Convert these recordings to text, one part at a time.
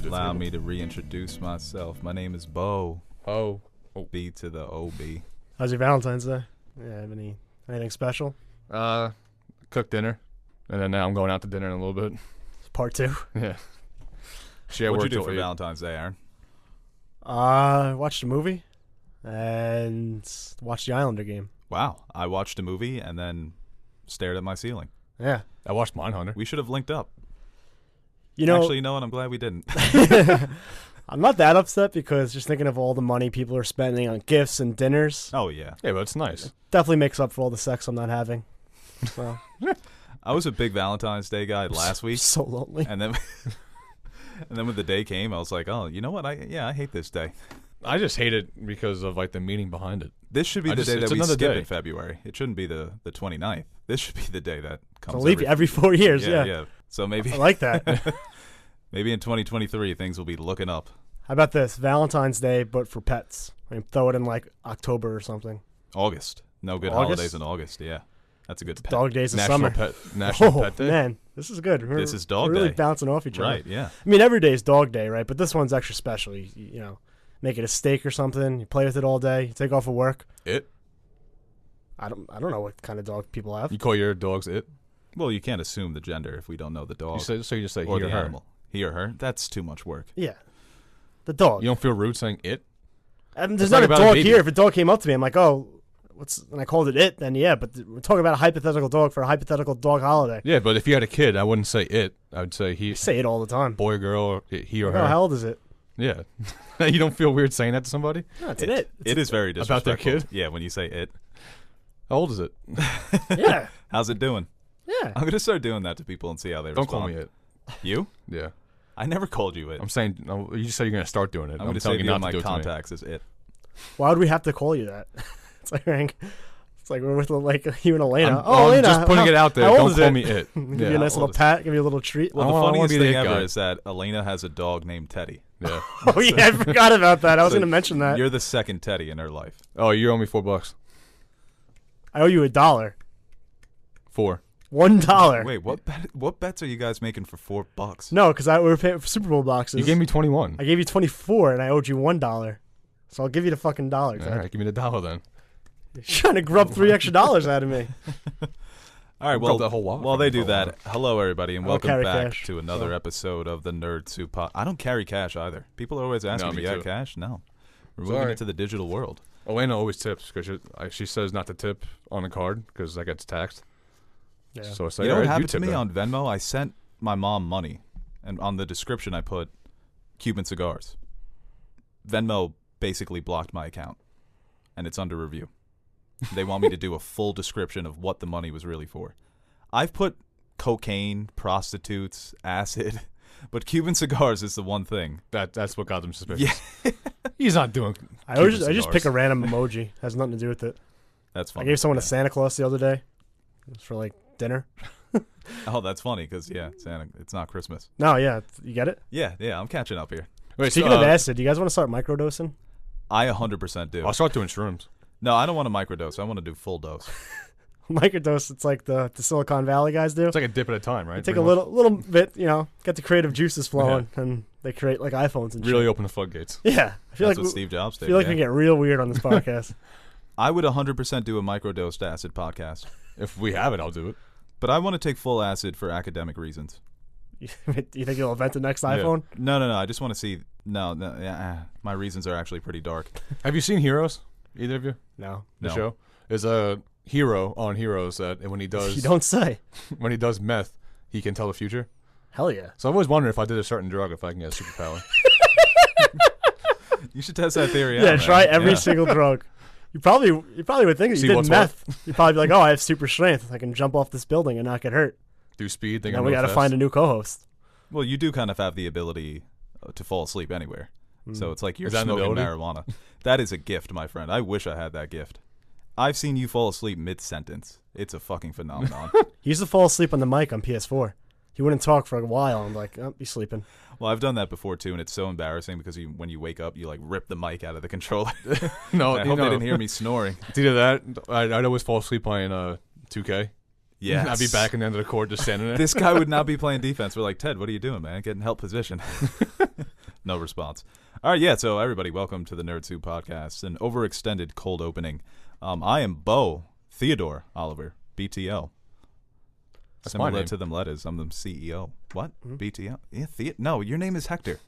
Allow me to reintroduce myself. My name is Bo. Oh. B to the OB. How's your Valentine's Day? Yeah, have anything special? Cooked dinner, and then now I'm going out to dinner in a little bit. Part 2. Yeah. What'd you do for Valentine's Day, Aaron? Watched a movie and watched the Islander game. Wow. I watched a movie and then stared at my ceiling. Yeah. I watched Mindhunter. We should have linked up. Actually, you know what? I'm glad we didn't. I'm not that upset because just thinking of all the money people are spending on gifts and dinners. Oh, yeah. Yeah, but it's nice. Definitely makes up for all the sex I'm not having. So. I was a big Valentine's Day guy last week. So lonely. And then when the day came, I was like, oh, you know what? I hate this day. I just hate it because of like the meaning behind it. This should be the day that we another skip day. in February. It shouldn't be the 29th. This should be the day that comes every 4 years, yeah. So maybe I like that. maybe in 2023 things will be looking up. How about this? Valentine's Day, but for pets. Throw it in like October or something. August. No good August? holidays in August, yeah. That's a good pet. Dog days in National summer. National Pet Day. Man, this is good. This is Dog We're really Day. bouncing off each other. Right, yeah. Every day is Dog Day, right? But this one's extra special. You know, make it a steak or something. You play with it all day. You take off of work. It? I don't know what kind of dog people have. You call your dogs it? Well, you can't assume the gender if we don't know the dog. You just say or he or the her. animal. He or her. That's too much work. Yeah, the dog. You don't feel rude saying it? There's not a about a dog baby. here. If a dog came up to me, I'm like, oh, and I called it, then yeah. But we're talking about a hypothetical dog for a hypothetical dog holiday. Yeah, but if you had a kid, I wouldn't say it. I would say he. I say it all the time. Boy, girl, or he or her. Oh, how old is it? Yeah. You don't feel weird saying that to somebody? No, it's an it. It is very disrespectful. About their kid? Yeah, when you say it. How old is it? Yeah. How's it doing? Yeah. I'm going to start doing that to people and see how they Don't respond. call me it. You? Yeah. I never called you it. I'm saying, no, you just said you're going to start doing it. I'm going to telling save you you not my to do it to me. contacts as it. Why would we have to call you that? It's like we're with you and Elena. I'm Elena, just putting it out there. how old Don't is call it? me it. Give Yeah. you a nice little pat. Give you a little treat. Well, I the wanna funniest be the thing it ever guy. is that Elena has a dog named Teddy. Yeah. Oh yeah, I forgot about that. I was So going to mention that. You're the second Teddy in her life. Oh, you owe me $4. I owe you $1. 4. $1. Wait, what bets are you guys making for $4? No, because we were paying for Super Bowl boxes. You gave me 21. I gave you 24, and I owed you $1. So I'll give you the fucking dollar. All right, give me the dollar then. You're trying to grub $3 extra out of me. All right, Grab well, that whole wad while from they me do for a that, hello everybody, and I don't welcome carry back cash, to another so. episode of the Nerd Soup Pod. I don't carry cash either. People are always asking, No, do me you got too. cash? No. We're Sorry. moving into the digital world. Elena always tips because she says not to tip on a card because that gets taxed. Yeah. So I say, You know all what right, happened to tip me then. on Venmo? I sent my mom money, and on the description I put Cuban cigars. Venmo basically blocked my account, and it's under review. They want me to do a full description of what the money was really for. I've put cocaine, prostitutes, acid, but Cuban cigars is the one thing. That's what got them suspicious. Yeah. He's not doing. I Cuban just cigars. pick a random emoji. Has nothing to do with it. That's funny. I gave someone Yeah. a Santa Claus the other day. It was for dinner. Oh, that's funny because Santa. It's not Christmas. No, yeah, you get it. Yeah, I'm catching up here. Wait, Speaking of acid, do you guys want to start microdosing? I 100% do. I'll start doing shrooms. No, I don't want to microdose. I want to do full dose. Microdose, it's like the Silicon Valley guys do. It's like a dip at a time, right? You take a Pretty much. little bit, get the creative juices flowing, and they create like iPhones and Really shit. open the floodgates. Yeah, I feel That's like what Steve Jobs I did. feel like yeah. we get real weird on this podcast. I would 100% do a microdosed acid podcast, If we have it, I'll do it. but I want to take full acid for academic reasons. You think you'll invent the next Yeah. iPhone? No. I just want to see. No, my reasons are actually pretty dark. Have you seen Heroes? Either of you? No. The No. show? There's a hero on Heroes that when he does You don't say. when he does meth, he can tell the future. Hell yeah. So I've always wondered if I did a certain drug if I can get a superpower. You should test that theory out. Yeah, man. try every Yeah. single drug. You probably would think that See you did what's meth. You'd probably be like, oh, I have super strength. I can jump off this building and not get hurt. Do speed, think Now I'm we real got to fast. find a new co-host. Well, you do kind of have the ability to fall asleep anywhere. So it's like you're Is that an smoking ability? marijuana. That is a gift, my friend. I wish I had that gift. I've seen you fall asleep mid-sentence. It's a fucking phenomenon. He used to fall asleep on the mic on PS4. He wouldn't talk for a while. I'm like, oh, he's sleeping. Well, I've done that before, too, and it's so embarrassing because when you wake up, you, rip the mic out of the controller. No, I hope they didn't hear me snoring. It's either that. I'd always fall asleep playing 2K. Yeah. I'd be back in the end of the court just standing there. This guy would not be playing defense. We're like, Ted, what are you doing, man? Get in help position. No response. All right, yeah. So everybody, welcome to the Nerd Soup Podcast, an overextended cold opening. I am Bo Theodore Oliver, BTO. That's my Similar name. to them letters. I'm the CEO. What? BTO? Yeah, no, your name is Hector.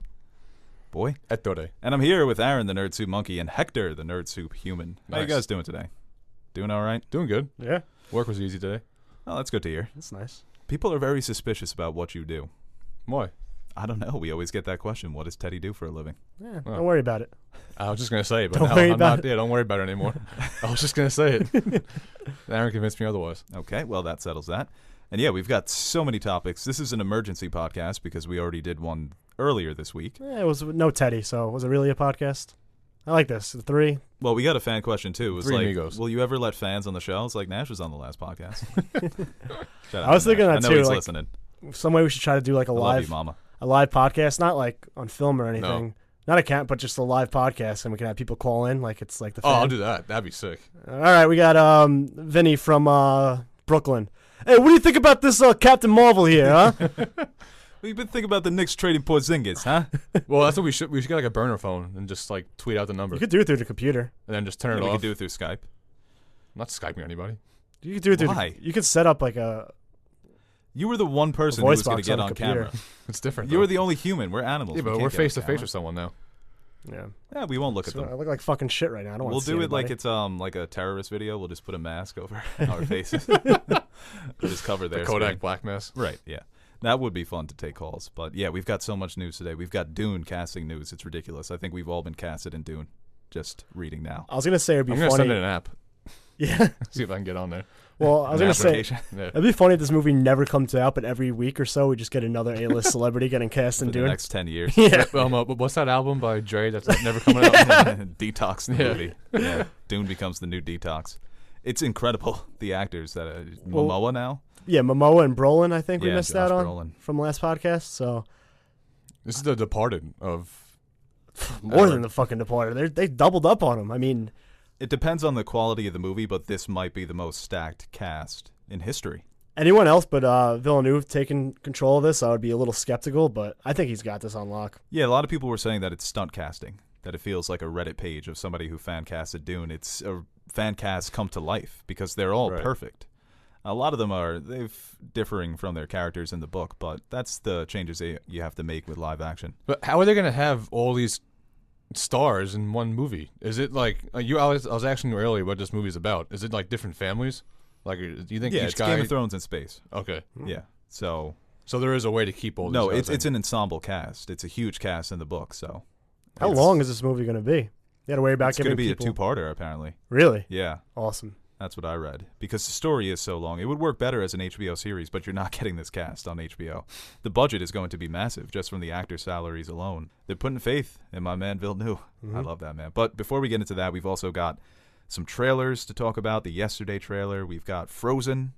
Boy. Ettore. And I'm here with Aaron, the Nerd Soup Monkey, and Hector, the Nerd Soup Human. How you Nice. guys doing today? Doing all right? Doing good. Yeah, Work was easy today. Oh, that's good to hear. that's nice. People are very suspicious about what you do. Why? I don't know. We always get that question. What does Teddy do for a living? Yeah, Oh. don't worry about it. I was just gonna say, but Don't now worry I'm about not. Yeah, don't worry about it anymore. I was just gonna say it. Aaron convinced me otherwise. Okay, well, that settles that. And yeah, we've got so many topics. This is an emergency podcast because we already did one earlier this week. Yeah, it was no Teddy, so was it really a podcast? I like this. The three. Well, we got a fan question too. It was Three like, amigos. will you ever let fans on the show? It's like Nash was on the last podcast. Shout out I was to thinking Nash. that I know too, he's like- listening. Some way we should try to do like I love you, Mama. a live podcast, not like on film or anything. Not a camp, but just a live podcast, and we can have people call in, like it's like the. Oh, fan. I'll do that. That'd be sick. All right, we got Vinny from Brooklyn. Hey, what do you think about this Captain Marvel here, huh? What you been thinking about the Knicks trading Porzingis, huh? Well, that's what we should. We should get like a burner phone and just like tweet out the number You could do it through the computer. and then just turn Yeah, it we off. could do it through Skype. I'm not Skyping anybody. You could do it through. Why? You could set up like a. You were the one person who voice was going to box get on a on computer. camera. It's different. You though. were the only human. We're animals. Yeah, We but can't we're get face on to face camera. with someone now. Yeah. Yeah, we won't look at So them. I look like fucking shit right now. I don't We'll want to do see it like anybody. it's like a terrorist video. We'll just put a mask over our faces. We'll just cover their The Kodak screen. black mask. Right, yeah. That would be fun to take calls. But yeah, we've got so much news today. We've got Dune casting news. It's ridiculous. I think we've all been casted in Dune. Just reading now. I was gonna say it'd be I'm gonna funny. send it an app. Yeah. See if I can get on there. Well, I was An gonna say application. Yeah. it'd be funny if this movie never comes out, but every week or so we just get another A-list celebrity getting cast For in the Dune. next 10 years. Yeah. What's that album by Dre that's never coming out? Detox the Yeah. movie. Yeah. Dune becomes the new Detox. It's incredible. The actors that Well, Momoa now. Yeah, Momoa and Brolin, I think we Yeah, missed Josh out on Brolin. from last podcast. So This is The Departed of. more than the fucking Departed. They doubled up on him. I mean, It depends on the quality of the movie, but this might be the most stacked cast in history. anyone else but Villeneuve taking control of this, I would be a little skeptical. But I think he's got this on lock. Yeah, a lot of people were saying that it's stunt casting, that it feels like a Reddit page of somebody who fan casted Dune. It's a fan cast come to life because they're all Right. perfect. A lot of them are differing from their characters in the book, but that's the changes you have to make with live action. But how are they gonna have all these stars in one movie? Is it like I was asking you earlier what this movie's about? Is it like different families? Like, do you think Yeah, each it's guy? Game of Thrones in space. Okay, Yeah, so so there is a way to keep all. no, these it's guys in. an ensemble cast. It's a huge cast in the book. So How it's- long is this movie going to be? You got to worry about It's going giving to be people. a two-parter apparently. Really Yeah. awesome. That's what I read. Because the story is so long. It would work better as an HBO series, but you're not getting this cast on HBO. The budget is going to be massive just from the actor salaries alone. They're putting faith in my man Villeneuve. I love that man. But before we get into that, we've also got some trailers to talk about. The Yesterday trailer. We've got Frozen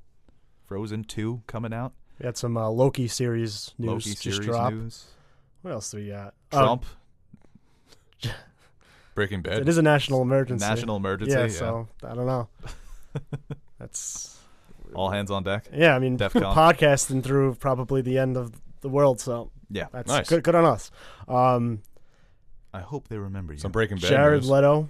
2 coming out. We had some Loki series news Loki just series dropped. news. What else do we got? Trump. Breaking Bad. It is a national emergency. National emergency. Yeah, so I don't know. That's All hands on deck. yeah. I mean, DEFCON. podcasting through probably the end of the world. So Yeah. that's Nice. good on us. I hope they remember you. Some Breaking Bad. Jared news. Leto,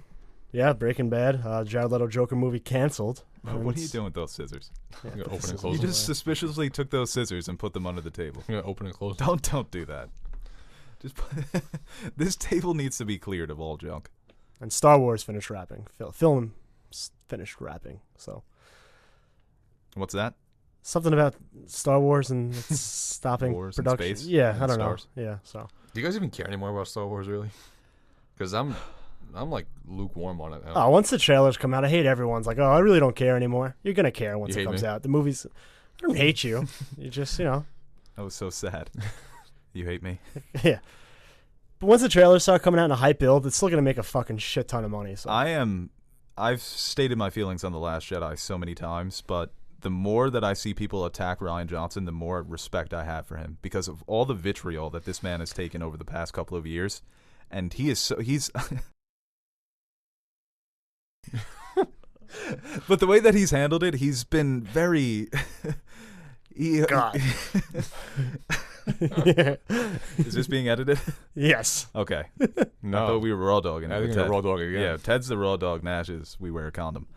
yeah, Breaking Bad. Jared Leto Joker movie canceled. What are you doing with those scissors? Yeah, I'm gonna put open the and scissors close You them. just suspiciously took those scissors and put them under the table. I'm gonna open and close. Don't do that. Just this table needs to be cleared of all junk. And Star Wars finished wrapping. Film finished wrapping. So What's that? something about Star Wars and it's stopping Wars in production. space Yeah, and I don't stars. know. Yeah, so Do you guys even care anymore about Star Wars, really? Because I'm like lukewarm on it now. oh, once the trailers come out, I hate everyone's like, oh, I really don't care anymore. You're gonna care once You it hate comes me? out. The movies, I don't hate you. You just, That was so sad. You hate me? yeah. But once the trailers start coming out in a hype build, it's still gonna make a fucking shit ton of money. So I've stated my feelings on The Last Jedi so many times, but the more that I see people attack Rian Johnson, the more respect I have for him because of all the vitriol that this man has taken over the past couple of years. And he's but the way that he's handled it, he's been very God. Is this being edited? Yes. Okay. No. I thought we were raw dogging. I it think with a Ted. raw dog again. Yeah, Ted's the raw dog. Nash is we wear a condom.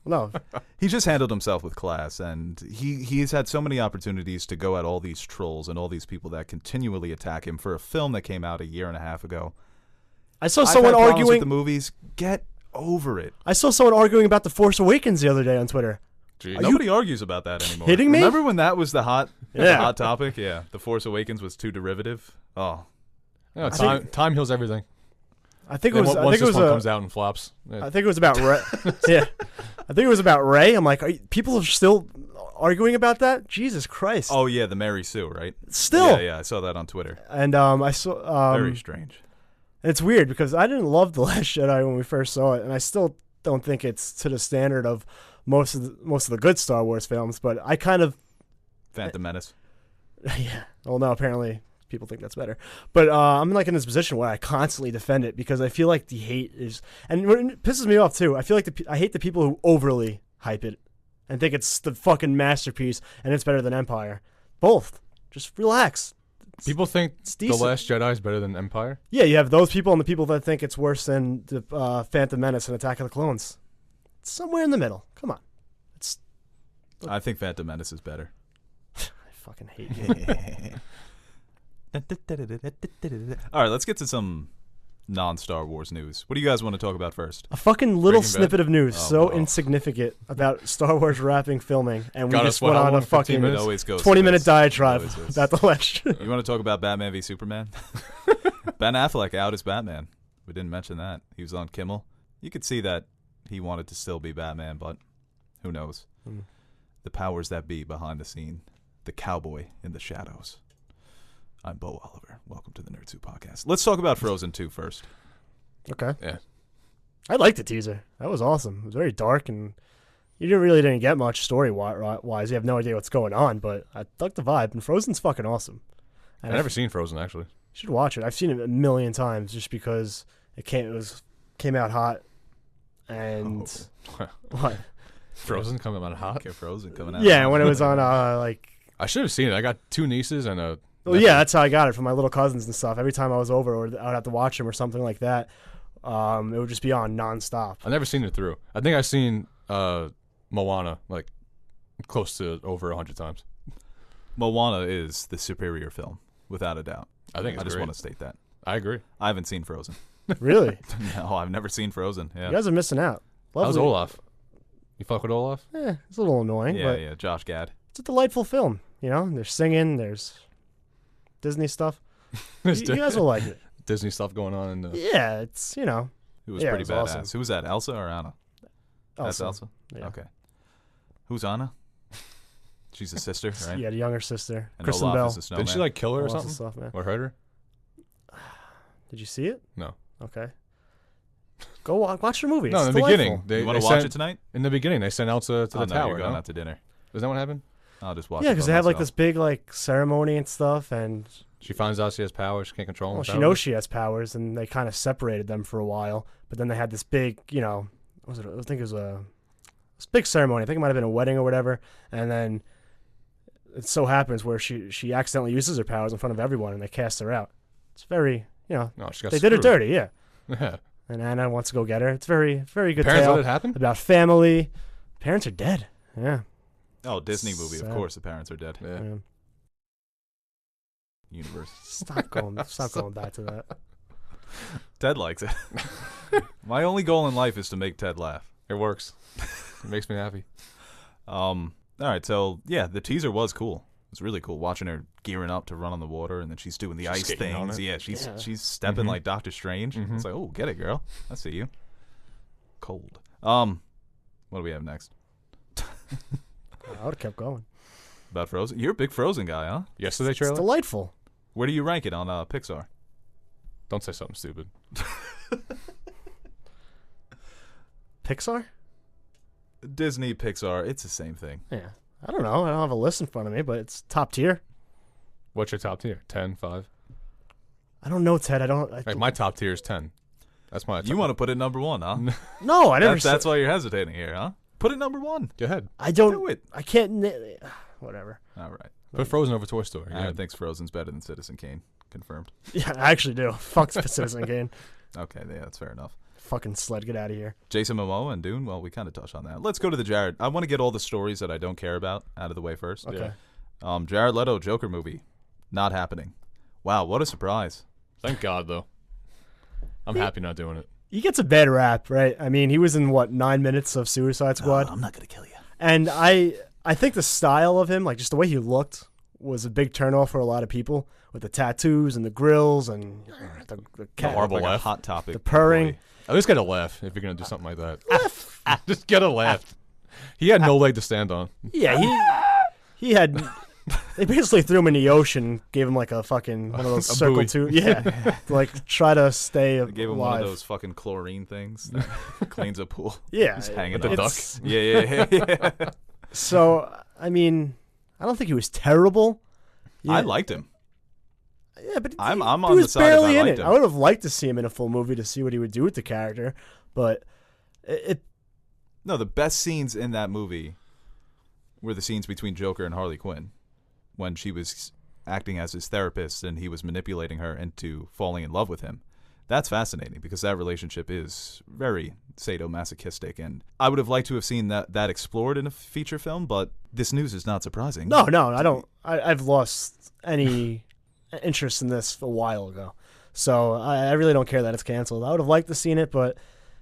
No. He just handled himself with class, and he's had so many opportunities to go at all these trolls and all these people that continually attack him for a film that came out a year and a half ago. I saw I've someone had problems arguing. with the movies. Get over it. I saw someone arguing about The Force Awakens the other day on Twitter. Jeez. Nobody argues about that anymore. kidding me? Remember when that was the hot topic? Yeah, The Force Awakens was too derivative. Oh, Yeah, time heals everything. I think it And was. I once think it this was one a. comes out and flops. Yeah. I think it was about Ray. Yeah, I think it was about Ray. I'm like, people are still arguing about that. Jesus Christ! oh yeah, the Mary Sue, right? Still. Yeah, I saw that on Twitter. And I saw. Very strange. It's weird because I didn't love The Last Jedi when we first saw it, and I still don't think it's to the standard of most of the good Star Wars films. But I kind of. Phantom Menace. Yeah. Well, no. Apparently, people think that's better. But I'm like in this position where I constantly defend it because I feel like the hate is, and what it pisses me off too. I feel like I hate the people who overly hype it and think it's the fucking masterpiece and it's better than Empire. Both. Just relax. People think It's The decent. Last Jedi is better than Empire. Yeah, you have those people and the people that think it's worse than the Phantom Menace and Attack of the Clones. It's somewhere in the middle. Come on. I think Phantom Menace is better. I fucking hate you. All right, let's get to some non-Star Wars news. What do you guys want to talk about first? A fucking little Breaking Bad. snippet of news, Oh, so no. insignificant about Star Wars wrapping filming, and Got we us, just what, went how on long? a 15 fucking It minutes? always goes. 20-minute It diatribe always is. about The Last. You want to talk about Batman v Superman? Ben Affleck out as Batman. We didn't mention that. He was on Kimmel. You could see that he wanted to still be Batman, but who knows? Hmm. The powers that be behind the scene. The cowboy in the shadows. I'm Bo Oliver. Welcome to the Nerd Soup Podcast. Let's talk about Frozen 2 first. Okay. Yeah. I liked the teaser. That was awesome. It was very dark, and you didn't get much story wise. You have no idea what's going on, but I dug the vibe. And Frozen's fucking awesome. And I've never seen Frozen, actually. You should watch it. I've seen it a million times just because it came out hot. And what? Frozen coming out hot? Okay, Frozen coming out. Yeah, when it was on like. I should have seen it. I got 2 nieces and a... Well, yeah, that's how I got it from my little cousins and stuff. Every time I was over, or I would have to watch them or something like that. It would just be on nonstop. I've never seen it through. I think I've seen Moana, like, close to over 100 times. Moana is the superior film, without a doubt. I think it's I just great. want to state that. I agree. I haven't seen Frozen. Really? No, I've never seen Frozen. Yeah. You guys are missing out. How's Lovely. Olaf? You fuck with Olaf? It's a little annoying, Yeah, but yeah. Josh Gad. it's a delightful film. You know, there's singing, there's Disney stuff. You guys will like it. Disney stuff going on. And, Yeah, it's, you know. Who was Yeah, pretty it was badass. awesome. Who was that? Elsa or Anna? That's Elsa? Yeah. Okay. Who's Anna? She's a sister, right? Yeah, the younger sister, And Kristen Olaf Bell. is the snowman. didn't she, like, kill her or All lots of something? stuff, man. Or hurt her? Did you see it? No. Okay. Go watch the movie. No, It's in the delightful. beginning. They, You want they to watch sent- it tonight? In the beginning, they sent Elsa to Oh, the no, tower, you're going no? out to dinner. Is that what happened? I'll just watch it. Yeah, because by they have like myself. this big like ceremony and stuff, and She finds out she has powers. She can't control them. well, she knows she has powers, and they kind of separated them for a while. But then they had this big, you know, what was it? I think it was this big ceremony. I think it might have been a wedding or whatever. And then it so happens where she accidentally uses her powers in front of everyone, and they cast her out. It's very, you know, No, she got they did her screwed. dirty, yeah. Yeah. And Anna wants to go get her. It's very, very good Parents tale let it happen? about family. Parents are dead. Yeah. Oh, Disney movie. Of Sad. course, the parents are dead. Yeah. Yeah. Universe. Stop going back to that. Ted likes it. My only goal in life is to make Ted laugh. It works. It makes me happy. All right, so yeah, the teaser was cool. It was really cool watching her gearing up to run on the water, and then she's doing the She's ice skating on things. it. Yeah, she's Yeah. stepping Mhm. like Doctor Strange. Mhm. It's like, oh, get it, girl. I see you. Cold. What do we have next? I would have kept going. About Frozen? You're a big Frozen guy, huh? Yesterday It's trailer? delightful. Where do you rank it on Pixar? Don't say something stupid. Pixar? Disney, Pixar, it's the same thing. Yeah. I don't know. I don't have a list in front of me, but it's top tier. What's your top tier? 10, 5? I don't know, Ted. I don't. Like, my top tier is 10. That's my You want to put it number one, huh? no, I never. That's why you're hesitating here, huh? Put it number one. Go ahead. I don't. Do it. I can't. Whatever. All right. Put Frozen over Toy Story. Aaron thinks Frozen's better than Citizen Kane. Confirmed. Yeah, I actually do. Fuck Citizen Kane. Okay, yeah, that's fair enough. Fucking sled, get out of here. Jason Momoa and Dune. Well, we kind of touched on that. Let's go to the Jared. I want to get all the stories that I don't care about out of the way first. Okay. Jared Leto Joker movie, not happening. Wow, what a surprise. Thank God, though. I'm happy not doing it. He gets a bad rap, right? I mean, he was in, 9 minutes of Suicide Squad? I'm not going to kill you. And I think the style of him, like just the way he looked, was a big turnoff for a lot of people with the tattoos and the grills and the cat. horrible Like a laugh. hot topic. The purring. employee. At least get a laugh if you're going to do something like that. Just get a laugh. He had no leg to stand on. Yeah, he had. They basically threw him in the ocean, gave him like a fucking one of those A circle buoy. tube. Yeah, to, like try to stay They gave him alive. one of those fucking chlorine things that cleans a pool. Yeah, He's hanging With the on. duck? Yeah. So I mean, I don't think he was terrible. I liked him. Yeah, but I'm he on was the side of barely I in liked it. him. I would have liked to see him in a full movie to see what he would do with the character, but it No, the best scenes in that movie were the scenes between Joker and Harley Quinn when she was acting as his therapist and he was manipulating her into falling in love with him. That's fascinating because that relationship is very sadomasochistic, and I would have liked to have seen that explored in a feature film, but this news is not surprising. No, I don't. I've lost any interest in this a while ago, so I really don't care that it's canceled. I would have liked to seen it, but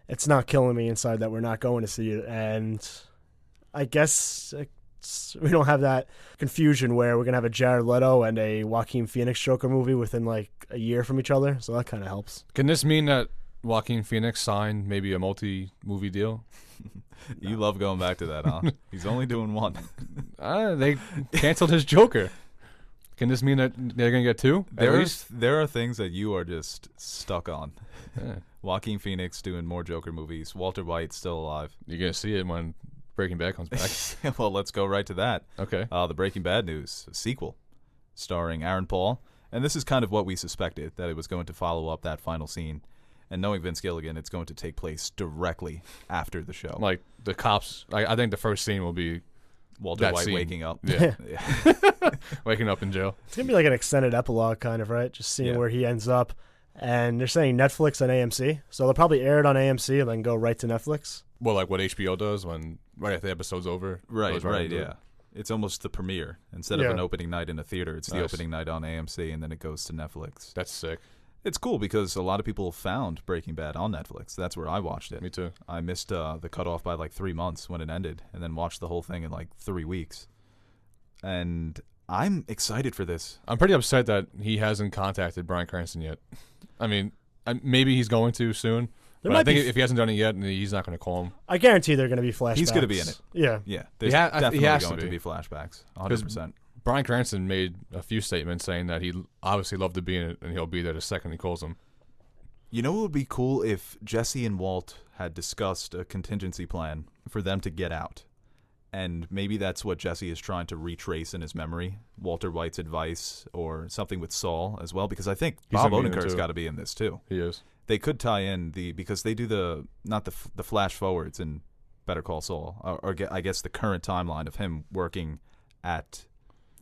it's not killing me inside that we're not going to see it, and I guess we don't have that confusion where we're gonna have a Jared Leto and a Joaquin Phoenix Joker movie within like a year from each other, so that kind of helps. Can this mean that Joaquin Phoenix signed maybe a multi-movie deal? You love going back to that, huh? He's only doing one. They canceled his Joker. Can this mean that they're going to get two? At least? There are things that you are just stuck on. Yeah. Joaquin Phoenix doing more Joker movies. Walter White still alive. You're going to see it when Breaking Bad comes back. Well, let's go right to that. Okay. The Breaking Bad news, a sequel starring Aaron Paul. And this is kind of what we suspected, that it was going to follow up that final scene. And knowing Vince Gilligan, it's going to take place directly after the show. Like the cops, I think the first scene will be Walter that White scene. waking up. Yeah. Yeah. Waking up in jail. It's gonna be like an extended epilogue, kind of, right? Just seeing Yeah. where he ends up. And they're saying Netflix and AMC, so they'll probably air it on AMC and then go right to Netflix. Well, like what HBO does when right after the episode's over. Right, goes right, into it. yeah. It's almost the premiere. Instead Yeah. of an opening night in a theater, it's the Nice. opening night on AMC, and then it goes to Netflix. That's sick. It's cool because a lot of people found Breaking Bad on Netflix. That's where I watched it. Me too. I missed the cutoff by like 3 months when it ended, and then watched the whole thing in like 3 weeks. And I'm excited for this. I'm pretty upset that he hasn't contacted Bryan Cranston yet. I mean, maybe he's going to soon. There But I might think be if he hasn't done it yet, he's not going to call him. I guarantee they're going to be flashbacks. He's gonna be in it. Yeah. Yeah, there's He definitely has to going to be. be flashbacks, 100%. Bryan Cranston made a few statements saying that he obviously loved to be in it, and he'll be there the second he calls him. You know what would be cool if Jesse and Walt had discussed a contingency plan for them to get out? And maybe that's what Jesse is trying to retrace in his memory, Walter White's advice or something with Saul as well, because I think He's Bob gonna be in it Odenkirk's too. got to be in this too. He is. They could tie in because they do not the flash forwards in Better Call Saul, or I guess the current timeline of him working at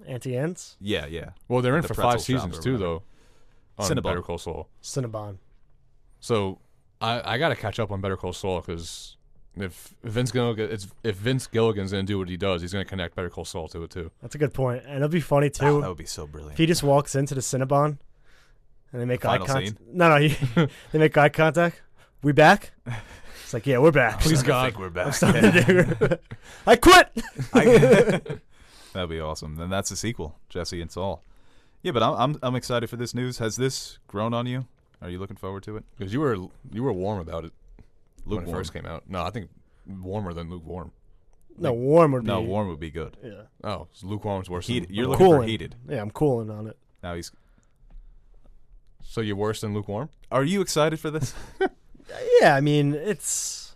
Auntie Anne's? yeah. Well, they're in The for pretzel 5 shop seasons or too, whatever. though. On Cinnabon. Better Call Saul. Cinnabon. So I got to catch up on Better Call Saul because if Vince Gilligan's going to do what he does, he's going to connect Better Call Saul to it too. That's a good point. And it'll be funny, Oh, too. that would be so brilliant. If he just walks into the Cinnabon and they make eye Final contact. scene? No, they make eye contact. We back? It's like, yeah, we're back. Please, I God. think we're back. I quit! That'd be awesome. Then that's the sequel, Jesse and Saul. Yeah, but I'm excited for this news. Has this grown on you? Are you looking forward to it? Because you were warm about it when it Lukewarm. first came out. No, I think warmer than lukewarm. No, warm would be. No, warm would be good. Yeah. Oh, so lukewarm's worse. Heat, than you're lukewarm. looking for Cooling. heated. Yeah, I'm cooling on it. Now he's. So you're worse than lukewarm? Are you excited for this? Yeah, I mean, it's.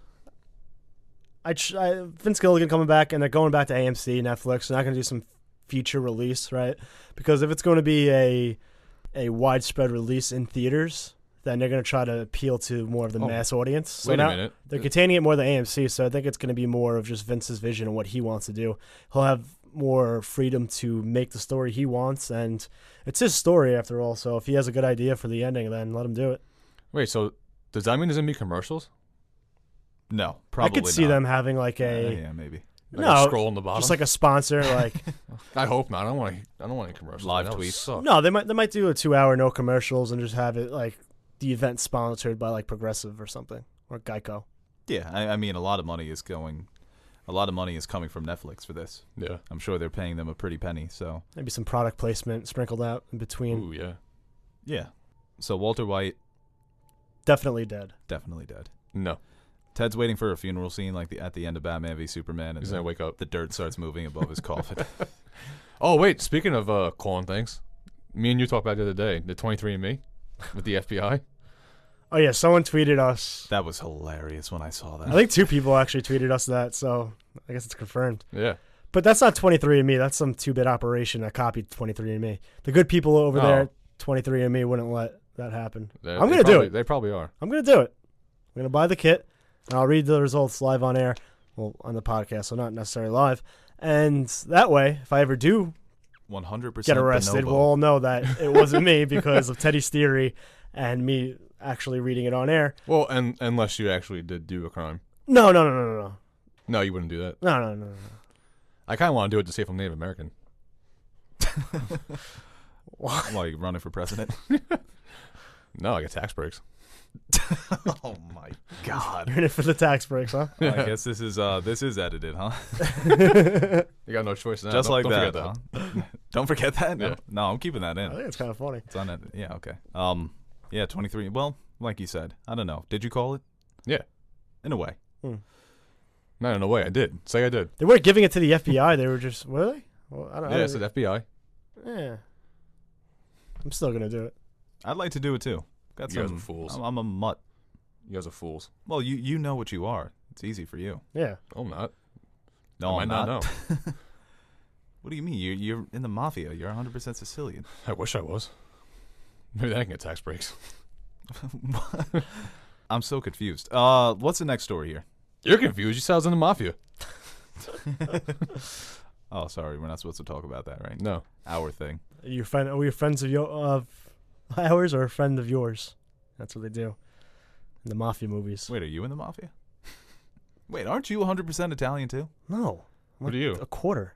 Vince Gilligan coming back, and they're going back to AMC, Netflix. They're not going to do some feature release, right? Because if it's going to be a widespread release in theaters, then they're going to try to appeal to more of the mass audience. So Wait a now minute. they're containing it more than AMC, so I think it's going to be more of just Vince's vision and what he wants to do. He'll have more freedom to make the story he wants, and it's his story after all. So if he has a good idea for the ending, then let him do it. Wait, so does that mean there's gonna be commercials? No, probably I could see not. them having like a Yeah, maybe. Like No, a scroll on the bottom. just like a sponsor, like I hope not. I don't want any commercials. Live That would tweets. suck. no, they might do a 2-hour no commercials and just have it like the event sponsored by like Progressive or something or Geico. Yeah, I mean, a lot of money is coming from Netflix for this. Yeah. I'm sure they're paying them a pretty penny. So Maybe some product placement sprinkled out in between. Ooh, yeah. yeah. So Walter White Definitely dead. definitely dead. No. Ted's waiting for a funeral scene like at the end of Batman v Superman, and He's gonna wake up. the dirt starts moving above his coffin. Oh wait, speaking of calling things, me and you talked about it the other day. The 23andMe with the FBI. Oh yeah, someone tweeted us. That was hilarious when I saw that. I think 2 people actually tweeted us that, so I guess it's confirmed. Yeah. But that's not 23andMe. That's some 2-bit operation that copied 23andMe. The good people over there at 23andMe wouldn't let that happen. I'm going to do it. They probably are. I'm going to do it. I'm going to buy the kit, and I'll read the results live on air. Well, on the podcast, so not necessarily live. And that way, if I ever do 100% get arrested, we'll all know that it wasn't me because of Teddy's theory and me actually reading it on air. Well, and unless you actually did do a crime. No. No, you wouldn't do that. No. I kind of want to do it to see if I'm Native American. While you're running for president. No, I get tax breaks. Oh my God! You're in it for the tax breaks, huh? I guess this is edited, huh? You got no choice now. Just Don't like forget that. Huh? Don't forget that. No, Yeah. no, I'm keeping that I in. think it's kind of funny. It's on it. Yeah. Okay. Yeah. 23. Well, like you said, I don't know. Did you call it? Yeah. In a way. No, in a way, I did. Say I did. They weren't giving it to the FBI. They were just, were they? Well, I don't Yeah, know. it said FBI. Yeah. I'm still going to do it. I'd like to do it too. Got You guys some are fools. I'm a mutt. You guys are fools. Well, you know what you are. It's easy for you. Yeah. Oh, I'm not. No, I I'm might not. not know. What do you mean? You're in the mafia. You're 100% Sicilian. I wish I was. Maybe I can get tax breaks. I'm so confused. What's the next story here? You're confused. You said I was in the mafia. Oh, sorry. We're not supposed to talk about that, right? No. Our thing. Are we friends of ours or a friend of yours? That's what they do in the mafia movies. Wait, are you in the mafia? Wait, aren't you 100% Italian too? No. I'm What like are you? A quarter.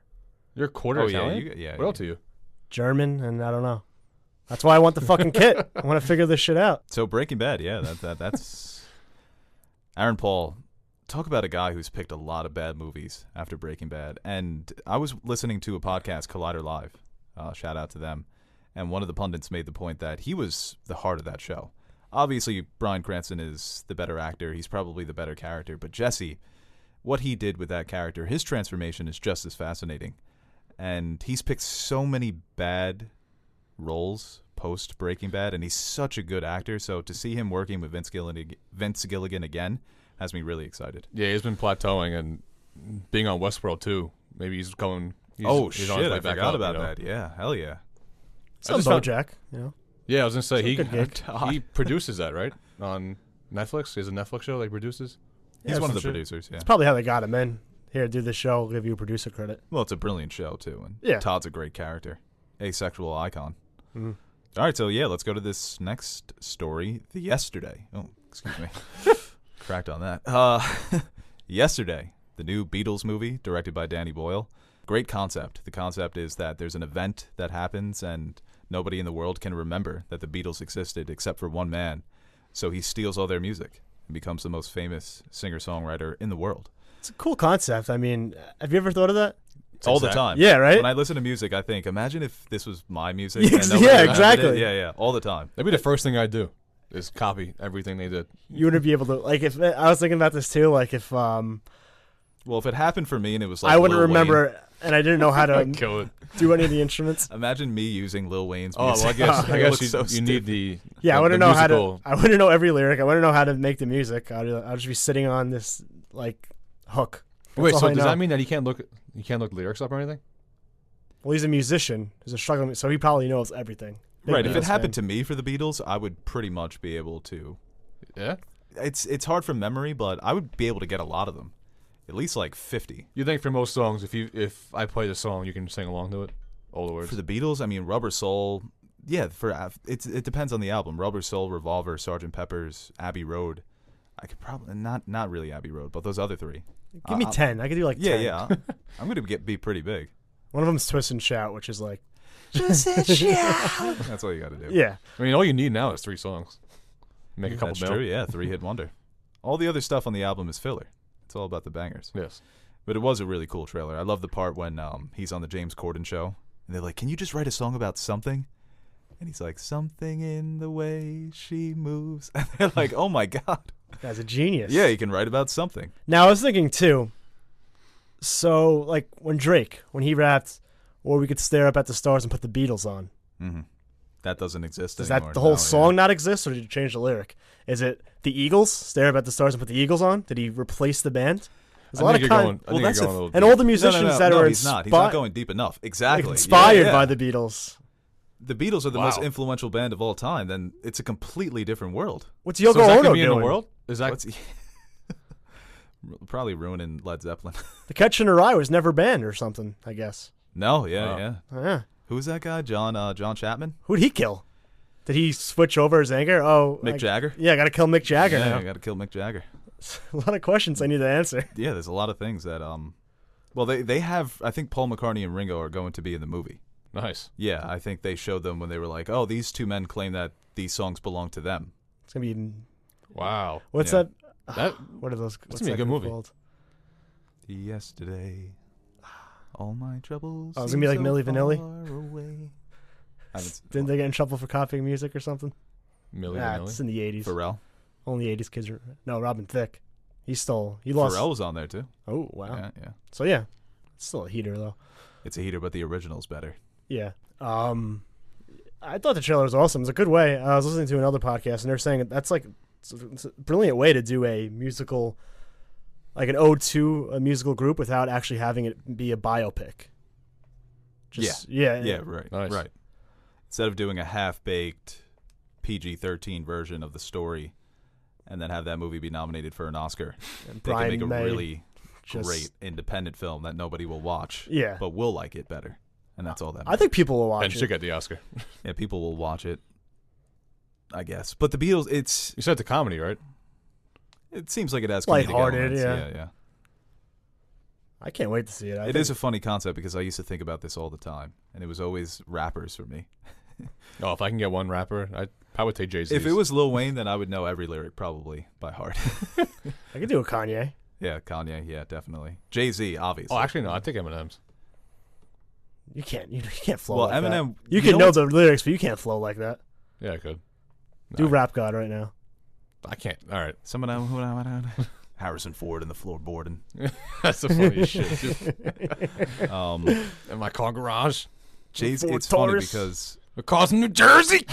You're a quarter Italian? Yeah. What else are you? German, and I don't know. That's why I want the fucking kit. I want to figure this shit out. So Breaking Bad, yeah, that's Aaron Paul. Talk about a guy who's picked a lot of bad movies after Breaking Bad. And I was listening to a podcast, Collider Live. Shout out to them. And one of the pundits made the point that he was the heart of that show. Obviously, Bryan Cranston is the better actor. He's probably the better character. But Jesse, what he did with that character, his transformation is just as fascinating. And he's picked so many bad roles post Breaking Bad, and he's such a good actor. So to see him working with Vince Gilligan again has me really excited. Yeah, he's been plateauing and being on Westworld too. Maybe he's going. He's on his way I back forgot up, about you know? that. Yeah, hell yeah. Some just found- BoJack, you know. Yeah, I was gonna say It's a good gig. he produces that, right? On Netflix. He has a Netflix show that he produces. He's one of the some shit. producers, yeah. It's probably how they got him in. Here, do this show. We'll give you a producer credit. Well, it's a brilliant show, too. And Yeah. Todd's a great character. Asexual icon. Mhm. All right, so yeah, let's go to this next story. The Yesterday. Oh, excuse me. Cracked on that. Yesterday, the new Beatles movie directed by Danny Boyle. Great concept. The concept is that there's an event that happens and nobody in the world can remember that the Beatles existed except for one man. So he steals all their music and becomes the most famous singer-songwriter in the world. It's a cool concept. I mean, have you ever thought of that? All the time. Yeah, right? When I listen to music, I think, imagine if this was my music. Yeah, and nobody yeah, remembered exactly. it. Yeah, all the time. That'd be the first thing I'd do. Is copy everything they did. You wouldn't be able to, like, if I was thinking about this too, like, if Well, if it happened for me and it was like I wouldn't Lil remember Wayne, and I didn't know how to Kill it. do any of the instruments. imagine me using Lil Wayne's Oh, music. well, I It guess looks you, so you stupid. need the Yeah, I the wouldn't know how to. musical- I wouldn't know every lyric. I wouldn't know how to make the music. I'd just be sitting on this like hook. That's Wait, all so I does know. that mean that he can't look lyrics up or anything? Well, he's a musician. He's a struggling, so he probably knows everything. Big Right, if it Beatles happened fan. to me for the Beatles, I would pretty much be able to. Yeah. It's hard from memory, but I would be able to get a lot of them. At least like 50. You think for most songs, if I play the song, you can sing along to it, all the words. For the Beatles, I mean, Rubber Soul. Yeah, it depends on the album. Rubber Soul, Revolver, Sgt. Pepper's, Abbey Road. I could probably not really Abbey Road, but those other three. Give me 10. I could do like 10. Yeah. I'm gonna be pretty big. One of them's Twist and Shout, which is like. Twist and Shout. That's all you got to do. Yeah. I mean, all you need now is 3 songs. Make a couple That's mil. true. Yeah, 3-hit wonder. All the other stuff on the album is filler. It's all about the bangers. Yes. But it was a really cool trailer. I love the part when he's on the James Corden show, and they're like, "Can you just write a song about something?" And he's like, "Something in the way she moves." And they're like, "Oh my god." Guy's a genius. Yeah, he can write about something. Now, I was thinking, too, so, like, when he rapped, or we could stare up at the stars and put the Beatles on. Mm-hmm. That doesn't exist Does anymore. that the whole No, song not exist, or did you change the lyric? Is it the Eagles, stare up at the stars and put the Eagles on? Did he replace the band? There's a lot of and all the musicians that are he's not going deep enough. Exactly. Inspired by the Beatles. The Beatles are the most influential band of all time. Then it's a completely different world. What's Yoko So is that Ono gonna be doing? in the world? Is that What's probably ruining Led Zeppelin? The Catch in a Rye was never banned or something, I guess. No, yeah. Yeah. Who's that guy? John Chapman? Who'd he kill? Did he switch over his anger? Oh, Mick Jagger? Yeah, I got to kill Mick Jagger Yeah, now. I got to kill Mick Jagger. A lot of questions I need to answer. Yeah, there's a lot of things that well, they have. I think Paul McCartney and Ringo are going to be in the movie. nice? Yeah, I think they showed them when they were like, "Oh, these two men claim that these songs belong to them." It's gonna be. Wow. What's Yeah. that? What are those? What's gonna be a that good movie. called? Yesterday, all my troubles. Oh, it's gonna be like seem Milli so Vanilli? far away. Didn't they get in trouble for copying music or something? Milli Nah, Vanilli. it's in the 80s. Pharrell? Only 80s kids. No, Robin Thicke. He lost. Pharrell was on there too. Oh, wow. Yeah. So, yeah. It's still a heater, though. It's a heater, but the original's better. Yeah. I thought the trailer was awesome. It's a good way. I was listening to another podcast, and they're saying that's like it's a brilliant way to do a musical, like an ode to a musical group without actually having it be a biopic. Yeah, right. Nice. Right. Instead of doing a half-baked PG-13 version of the story and then have that movie be nominated for an Oscar, And they can Brian make a May really just- great independent film that nobody will watch, Yeah. but will like it better. And that's all that I matters. think people will watch And it. should get the Oscar. Yeah, people will watch it, I guess. But the Beatles, You said it's a comedy, right? it seems like it has comedic Lighthearted, elements. yeah. Yeah. I can't wait to see it. It is a funny concept because I used to think about this all the time, and it was always rappers for me. Oh, if I can get one rapper, I would take Jay-Z. If it was Lil Wayne, then I would know every lyric probably by heart. I could do a Kanye. Yeah, Kanye, yeah, definitely. Jay-Z, obviously. Oh, actually, no. I'd take Eminem's. You can't flow Well, like Eminem, that. You you can know know what- the lyrics, but you can't flow like that. Yeah, I could. Do Nah, Rap God right now. I can't. All right. Harrison Ford in the floorboarding. That's the funniest shit. In my car garage. Jay-Z, Ford it's funny Taurus. because The car's in New Jersey.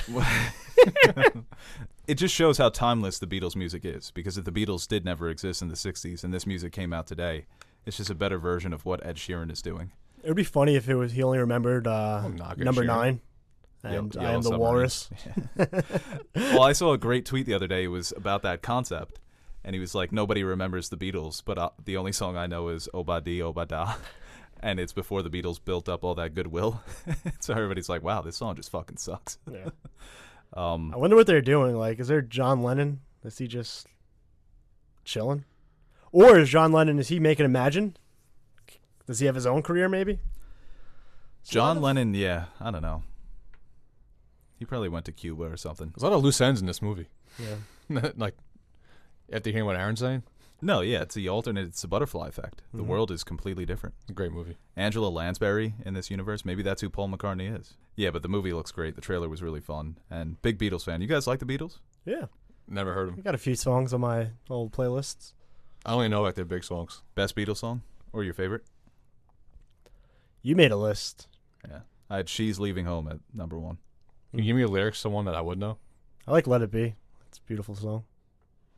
it just shows how timeless the Beatles music is. Because if the Beatles did never exist in the 60s and this music came out today, it's just a better version of what Ed Sheeran is doing. It would be funny if he only remembered knock it, number Sheeran. 9 and I Yellow Am the Submarine. Walrus. Well, I saw a great tweet the other day. It was about that concept. And he was like, nobody remembers the Beatles, but the only song I know is Obadi Obada. And it's before the Beatles built up all that goodwill. So everybody's like, wow, this song just fucking sucks. Yeah. I wonder what they're doing. Like, is there John Lennon? Is he just chilling? Or is he making Imagine? Does he have his own career, maybe? John Lennon, yeah, I don't know. He probably went to Cuba or something. There's a lot of loose ends in this movie. Yeah. Like, after hearing what Aaron's saying, No, yeah, it's the alternate. It's the butterfly effect. The Mhm. world is completely different. it's a great movie. Angela Lansbury in this universe, maybe that's who Paul McCartney is. Yeah, but the movie looks great. The trailer was really fun. And big Beatles fan. You guys like the Beatles? Yeah. Never heard I him. got a few songs on my old playlists. I only know like their big songs. Best Beatles song? Or your favorite? You made a list. Yeah. I had She's Leaving Home at number 1. Can you give me a lyrics to one that I would know? I like Let It Be. It's a beautiful song.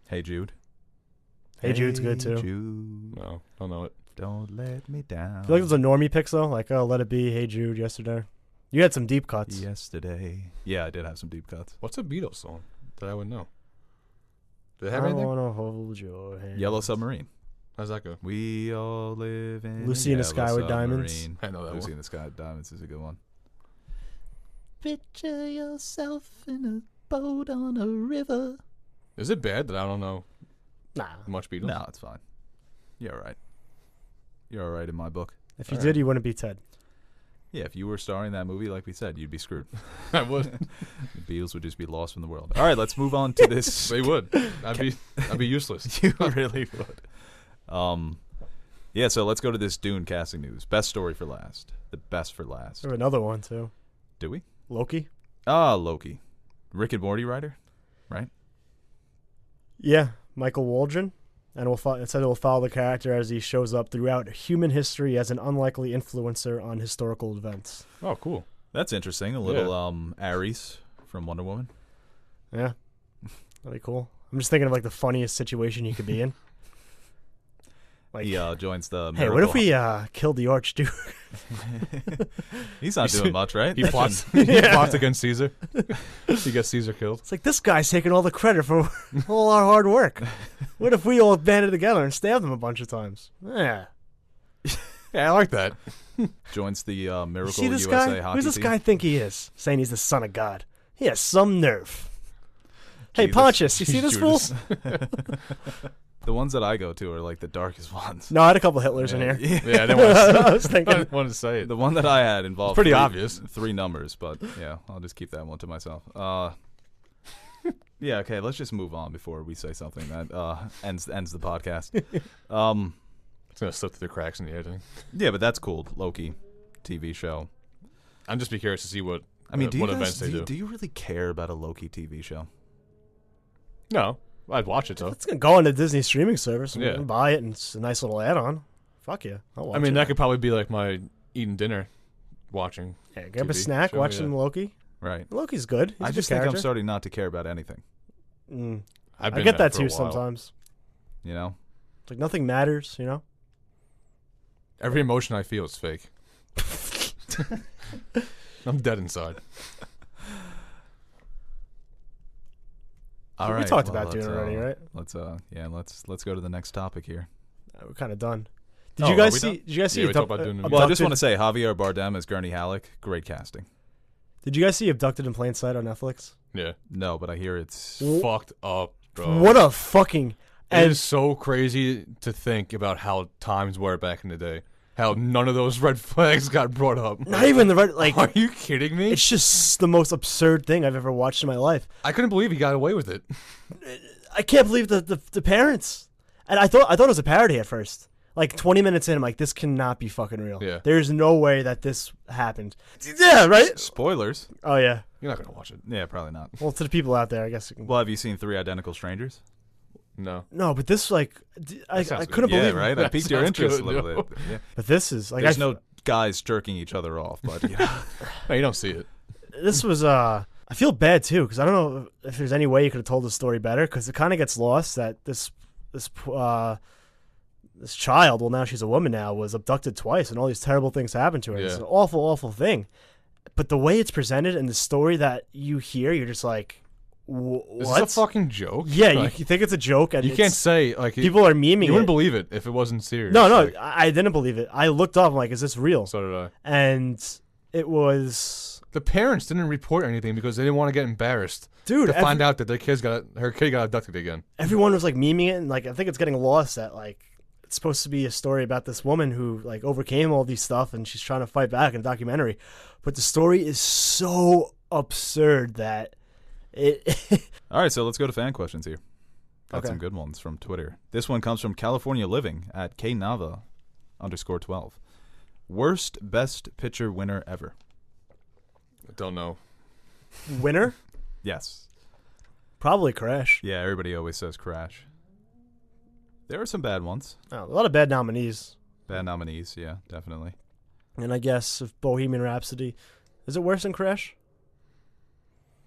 Hey Jude. Hey Jude's good too. Jude, No, don't know it. don't let me down. I feel like those are normie picks though. Like, oh, Let It Be, Hey Jude, Yesterday. You had some deep cuts. Yesterday. Yeah, I did have some deep cuts. What's a Beatles song that I would know? Do they I have anything? wanna hold your hand. Yellow Submarine. How's that go? We all live in Lucy a in the Sky yellow with Diamonds. submarine. I know that Lucy one. in the Sky with Diamonds is a good one. Picture yourself in a boat on a river. Is it bad that I don't know Nah. much Beatles? No, it's fine. You're all right. You're all right in my book. If you All did, right. you wouldn't be Ted. Yeah, if you were starring in that movie, like we said, you'd be screwed. I would. The Beatles would just be lost from the world. All right, let's move on to this. They would. I'd be useless. You really would. Yeah, so let's go to this Dune casting news. Best story for last. The best for last. I have another one too. Do we? Loki. Loki. Rick and Morty writer, right? Yeah, Michael Waldron. And it said it will follow the character as he shows up throughout human history as an unlikely influencer on historical events. Oh, cool. That's interesting. A little Ares from Wonder Woman. Yeah, that'd be cool. I'm just thinking of like the funniest situation you could be in. Like, He joins the. hey, what if we killed the Archduke? He's not doing much, right? He plots. Yeah. He plots against Caesar. He gets Caesar killed. It's like this guy's taking all the credit for all our hard work. What if we all banded together and stabbed him a bunch of times? Yeah. Yeah, I like that. Joins the You Miracle see this USA guy? hockey Who's this team. guy think he is? Saying he's the son of God. He has some nerve. Hey, Jesus. Pontius, you see this fool? Judas. The ones that I go to are like the darkest ones. No, I had a couple Hitlers in Yeah. here. Yeah, I didn't want to. I was I thinking. didn't want to say it. The one that I had involved Pretty three- obvious. 3 numbers, but yeah, I'll just keep that one to myself. Yeah, okay, let's just move on before we say something that ends the podcast. It's gonna slip through the cracks in the editing. Yeah, but that's cool. Loki, TV show. I'm just be curious to see what. I mean, what events they do. do you really care about a Loki TV show? No, I'd watch it though. It's gonna go on the Disney streaming service. Yeah. Yeah. Buy it, and it's a nice little add-on. Fuck yeah, I'll watch I mean, it. that could probably be like my eating dinner, watching. Yeah, grab a TV snack, show, watch yeah. some Loki. Right. Loki's good. He's I a good just think I'm character. starting not to care about anything. I've I been get that for a too while. sometimes. You know? It's like nothing matters, you know. Every emotion I feel is fake. I'm dead inside. All We right. talked well, about Dune already, right? Let's let's go to the next topic here. We're kind of done. Did Oh, you are guys we see? done? Did you guys see? Yeah, we talked about Dune. Well, I just want to say Javier Bardem as Gurney Halleck, great casting. Did you guys see Abducted in Plain Sight on Netflix? Yeah. No, but I hear it's Fucked up, bro. What a fucking It and is so crazy to think about how times were back in the day. How none of those red flags got brought up. not even the right like. Are you kidding me? It's just the most absurd thing I've ever watched in my life. I couldn't believe he got away with it. I can't believe the parents. And I thought it was a parody at first. Like 20 minutes in, I'm like, this cannot be fucking real. Yeah. There's no way that this happened. Yeah, right? spoilers. Oh yeah. You're not gonna watch it. Yeah, probably not. Well, to the people out there, I guess. You can... Well, have you seen 3 Identical Strangers? No. No, but this like, I sounds couldn't Yeah, believe right. I That piqued your sounds interest good, a little no. bit. Yeah. But this is like, There's no guys jerking each other off, but you know. No, you don't see it. This was I feel bad too because I don't know if there's any way you could have told the story better because it kind of gets lost that this child, well now she's a woman now, was abducted twice and all these terrible things happened to her. It's Yeah. an awful thing. But the way it's presented and the story that you hear, you're just like, what? Is this a fucking joke? Yeah, Like, you think it's a joke and you can't say like people are memeing You wouldn't it. believe it if it wasn't serious. No, Like, I didn't believe it. I looked up, I'm like, is this real? so did I. And it was, The parents didn't report anything because they didn't want to get embarrassed dude, to find out that her kid got abducted again. everyone was like memeing it, and like I think it's getting lost that like it's supposed to be a story about this woman who like overcame all these stuff and she's trying to fight back in a documentary, but the story is so absurd that it. All right, so let's go to fan questions here. Got Okay. some good ones from Twitter. This one comes from California Living at KNava_12. Worst Best Picture winner ever. I don't know. Winner Yes. probably Crash. Yeah, everybody always says Crash. There are some bad ones. Oh, a lot of bad nominees, Bad nominees, yeah, definitely. and I guess if Bohemian Rhapsody is it worse than Crash?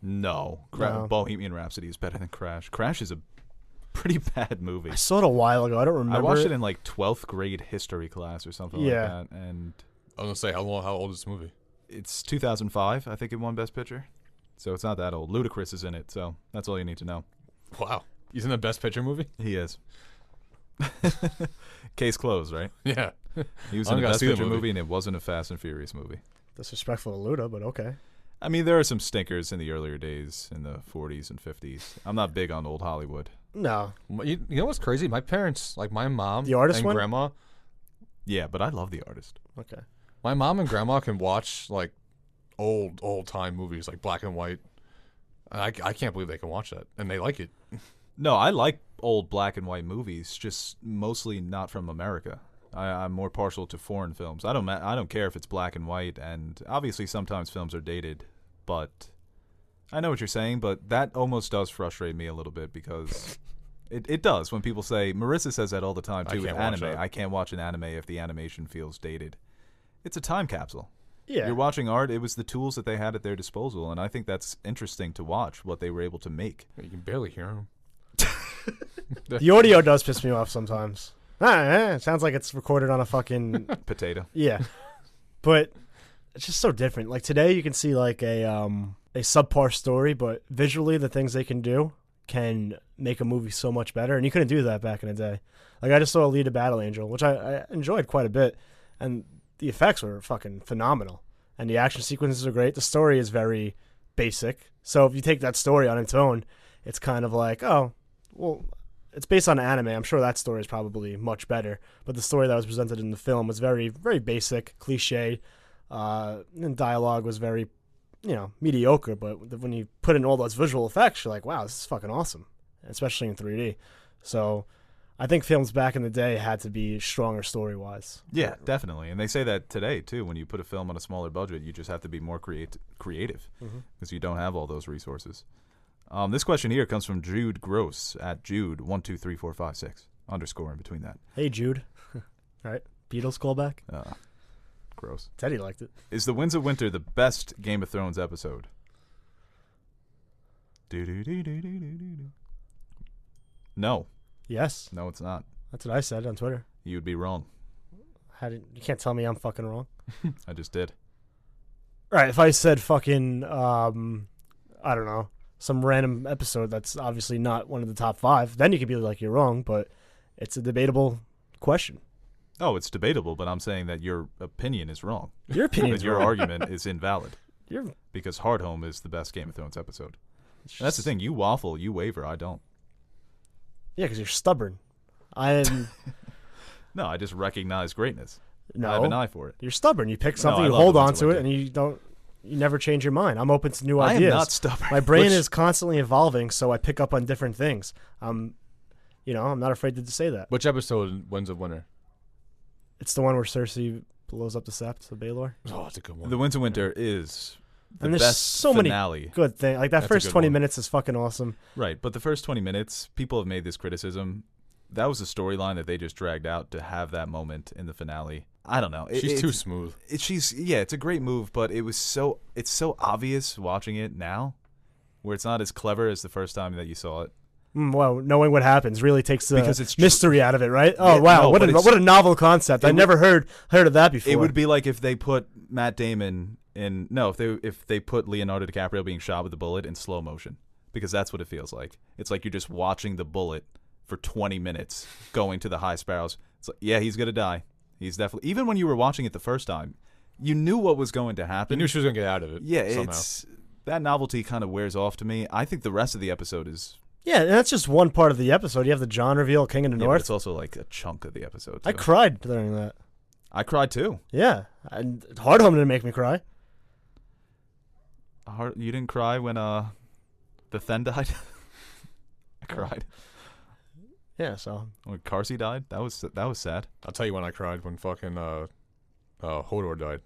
No. No. Bohemian Rhapsody is better than Crash. Crash is a pretty bad movie. I saw it a while ago. I don't remember. I watched it in like 12th grade history class or something Yeah. like that, and I was gonna say how old is this movie? it's 2005. I think it won Best Picture, so it's not that old. Ludacris is in it, so that's all you need to know. Wow. He's in the Best Picture movie? He is. Case closed, right? Yeah. He was I in a gotta Best see that Picture movie. movie, and it wasn't a Fast and Furious movie. Disrespectful to Luda, but okay. I mean, there are some stinkers in the earlier days, in the 40s and 50s. I'm not big on old Hollywood. No. You know what's crazy? My parents, like my mom The Artist and one? grandma, Yeah, but I love The Artist. Okay. my mom and grandma can watch like old time movies, like black and white. I can't believe they can watch that, and they like it. No, I like old black and white movies, just mostly not from America. I'm more partial to foreign films. I don't care if it's black and white, and obviously sometimes films are dated, but I know what you're saying, but that almost does frustrate me a little bit because it does when people say, Marissa says that all the time too with can't watch anime. that. I can't watch an anime if the animation feels dated. It's a time capsule. Yeah. You're watching art. It was the tools that they had at their disposal, and I think that's interesting to watch what they were able to make. You can barely hear them. The audio does piss me off sometimes. It sounds like it's recorded on a fucking Potato. yeah, but it's just so different. Like today, you can see like a subpar story, but visually, the things they can do can make a movie so much better. And you couldn't do that back in the day. Like I just saw Alita Battle Angel, which I enjoyed quite a bit, and the effects were fucking phenomenal, and the action sequences are great. The story is very basic, so if you take that story on its own, it's kind of like, oh, well, it's based on anime. I'm sure that story is probably much better, but the story that was presented in the film was very, very basic, cliche, and dialogue was very, mediocre. But when you put in all those visual effects, you're like, wow, this is fucking awesome, especially in 3D. So I think films back in the day had to be stronger story-wise. Yeah, definitely. And they say that today, too. When you put a film on a smaller budget, you just have to be more creative because you don't have all those resources. This question here comes from Jude Gross at Jude123456 _ in between that. Hey, Jude. All right, Beatles callback. Gross. Teddy liked it. Is The Winds of Winter the best Game of Thrones episode? No. Yes, No, it's not. that's what I said on Twitter. You would be wrong. You can't tell me I'm fucking wrong. I just did. All right, if I said fucking, I don't know, some random episode that's obviously not one of the top 5, then you could be like, you're wrong, but it's a debatable question. Oh, it's debatable, but I'm saying that your opinion is wrong. Your opinion Because your argument is invalid. You're Because Hard Home is the best Game of Thrones episode. And that's the thing. You waffle, you waver. I don't. Yeah, because you're stubborn. I'm No, I just recognize greatness. no. I have an eye for it. You're stubborn. You pick something, I you love hold The on Winds to of it, and you never change your mind. I'm open to new I ideas. am not stubborn. My brain Which- is constantly evolving, so I pick up on different things. I'm not afraid to say that. Which episode Winds of Winter? It's the one where Cersei blows up the Sept of Baelor. Oh, that's a good one. The Winds of Winter is the And there's best so many finale. Good thing. Like that That's a first good 20 one. minutes is fucking awesome. Right, but the first 20 minutes, people have made this criticism. That was a storyline that they just dragged out to have that moment in the finale. I don't know. She's too smooth. It's a great move, but it's so obvious watching it now, where it's not as clever as the first time that you saw it. Well, knowing what happens really takes the Because it's mystery out of it, right? Oh Yeah, wow, no, what but a novel concept! I would- never heard of that before. It would be like if they put Matt Damon in if they put Leonardo DiCaprio being shot with a bullet in slow motion, because that's what it feels like. It's like you're just watching the bullet for 20 minutes going to the high sparrows. It's like, yeah, he's gonna die. He's definitely, even when you were watching it the first time, you knew what was going to You happen. knew she was gonna get out of it. Yeah, somehow. it's that novelty kind of wears off to me. I think the rest of the episode is Yeah, and that's just one part of the episode. You have the John reveal, King of the yeah, but North. it's also like a chunk of the episode. I too. cried during that. I cried too. Yeah, and Hard Home didn't make me cry. You didn't cry when the Then died. I cried Yeah, so when Carsey died. That was sad. I'll tell you when I cried when fucking Hodor died.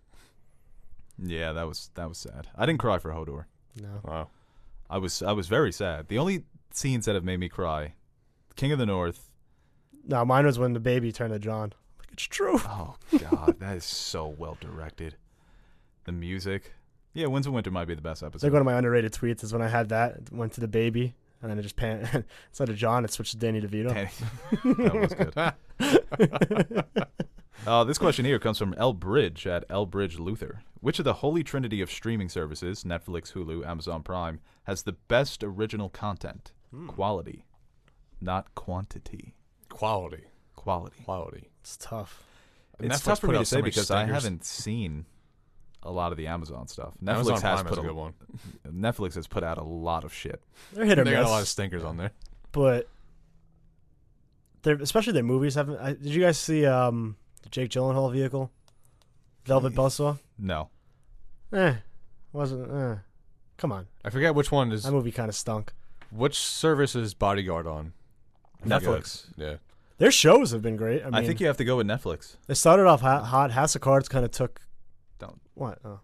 Yeah, that was sad. I didn't cry for Hodor. no. Wow. I was very sad. The only scenes that have made me cry, King of the North. No, mine was when the baby turned to John. Like, it's true. Oh God, that is so well directed. The music. Yeah, Winds of Winter might be the best It's episode. like one of my underrated tweets is when I had that, it went to the baby, and then it just instead of John, it switched to Danny DeVito. That was good. This question here comes from L Bridge at L Bridge Luther. Which of the holy trinity of streaming services, Netflix, Hulu, Amazon Prime, has the best original content? Quality, not quantity. Quality. quality. It's tough. It's Netflix tough for put me to out so say many because I stinkers. haven't seen a lot of the Amazon stuff. Amazon Netflix has Prime put a good one. Netflix has put out a lot of shit. They're hit or They miss. got a lot of stinkers on there. But especially their movies haven't. Did you guys see the Jake Gyllenhaal vehicle, Velvet Buzzsaw? No. Wasn't. Come on, I forget which one is. that movie kind of stunk. Which service is Bodyguard on? Netflix. Yeah. Their shows have been great. I mean, I think you have to go with Netflix. they started off hot. House of Cards kind of took. Don't. What? Oh.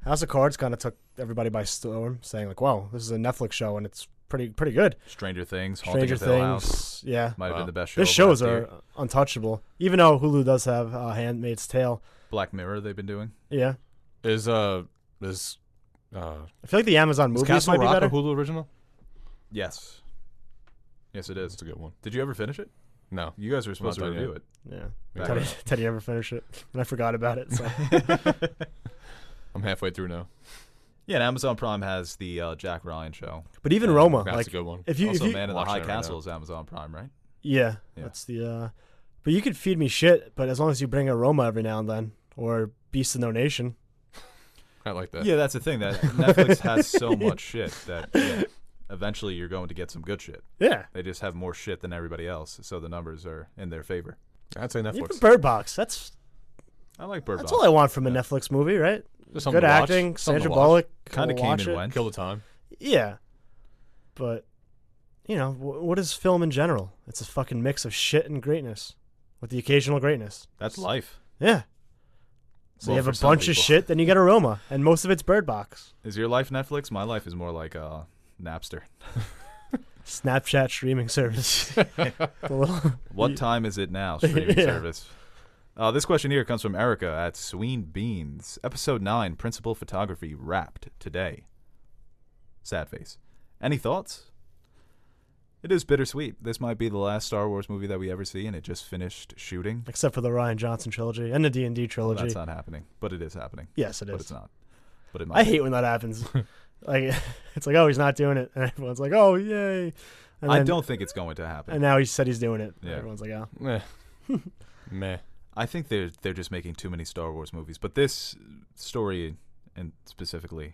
House of Cards kind of took everybody by storm, saying like, "Wow, this is a Netflix show and it's pretty good." Stranger Things, Haunting Stranger of Hill House. Things, yeah. Might have Wow. been the best show. Their of shows last are year. untouchable, even though Hulu does have Handmaid's Tale. Black Mirror they've been doing. Yeah, Is I feel like the Amazon movies Castle might be Rock better. a Hulu original? Yes. Yes, it is. That's a good one. Did you ever finish it? No. You guys were supposed to Not done review yet. it. Yeah, Back Teddy ever finish it, and I forgot about it. So I'm halfway through now. Yeah, and Amazon Prime has the Jack Ryan show. but even Yeah, Roma, That's like a good one. if you, Also, if you Man in the watching High it right Castle now. is Amazon Prime, right? yeah, Yeah. that's the. But you could feed me shit, but as long as you bring a Roma every now and then, or Beast of No Nation. I like that. Yeah, that's the thing. That Netflix has so much shit that eventually you're going to get some good shit. Yeah, They just have more shit than everybody else, so the numbers are in their favor. I'd say even Netflix. Bird Box. That's I like Bird Box. all I want from a Yeah. Netflix movie, right? Just something Good to watch. acting, Something Sandra to watch. Bullock. Kind of I'll came watch and it. went. Kill the time. Yeah, but what is film in general? It's a fucking mix of shit and greatness, with the occasional greatness. That's life. Yeah. So Well, you have for a some bunch of people. shit, then you get a Roma, and most of it's Bird Box. Is your life Netflix? My life is more like Napster. Snapchat streaming service. The little- What time is it now? Streaming Yeah. service. This question here comes from Erica at Sween Beans. Episode 9, Principal Photography, wrapped today. Sad face. Any thoughts? It is bittersweet. This might be the last Star Wars movie that we ever see, and it just finished shooting. Except for the Rian Johnson trilogy and the D&D Well, trilogy. that's not happening, but it is happening. Yes, it But is. it's not. But it might. I hate when that happens. Like, it's like, oh, he's not doing it, and everyone's like, oh, yay. And I then- don't think it's going to happen. And now he said he's doing it. Yeah. Everyone's like, oh. Meh. I think they're just making too many Star Wars movies. But this story, and specifically,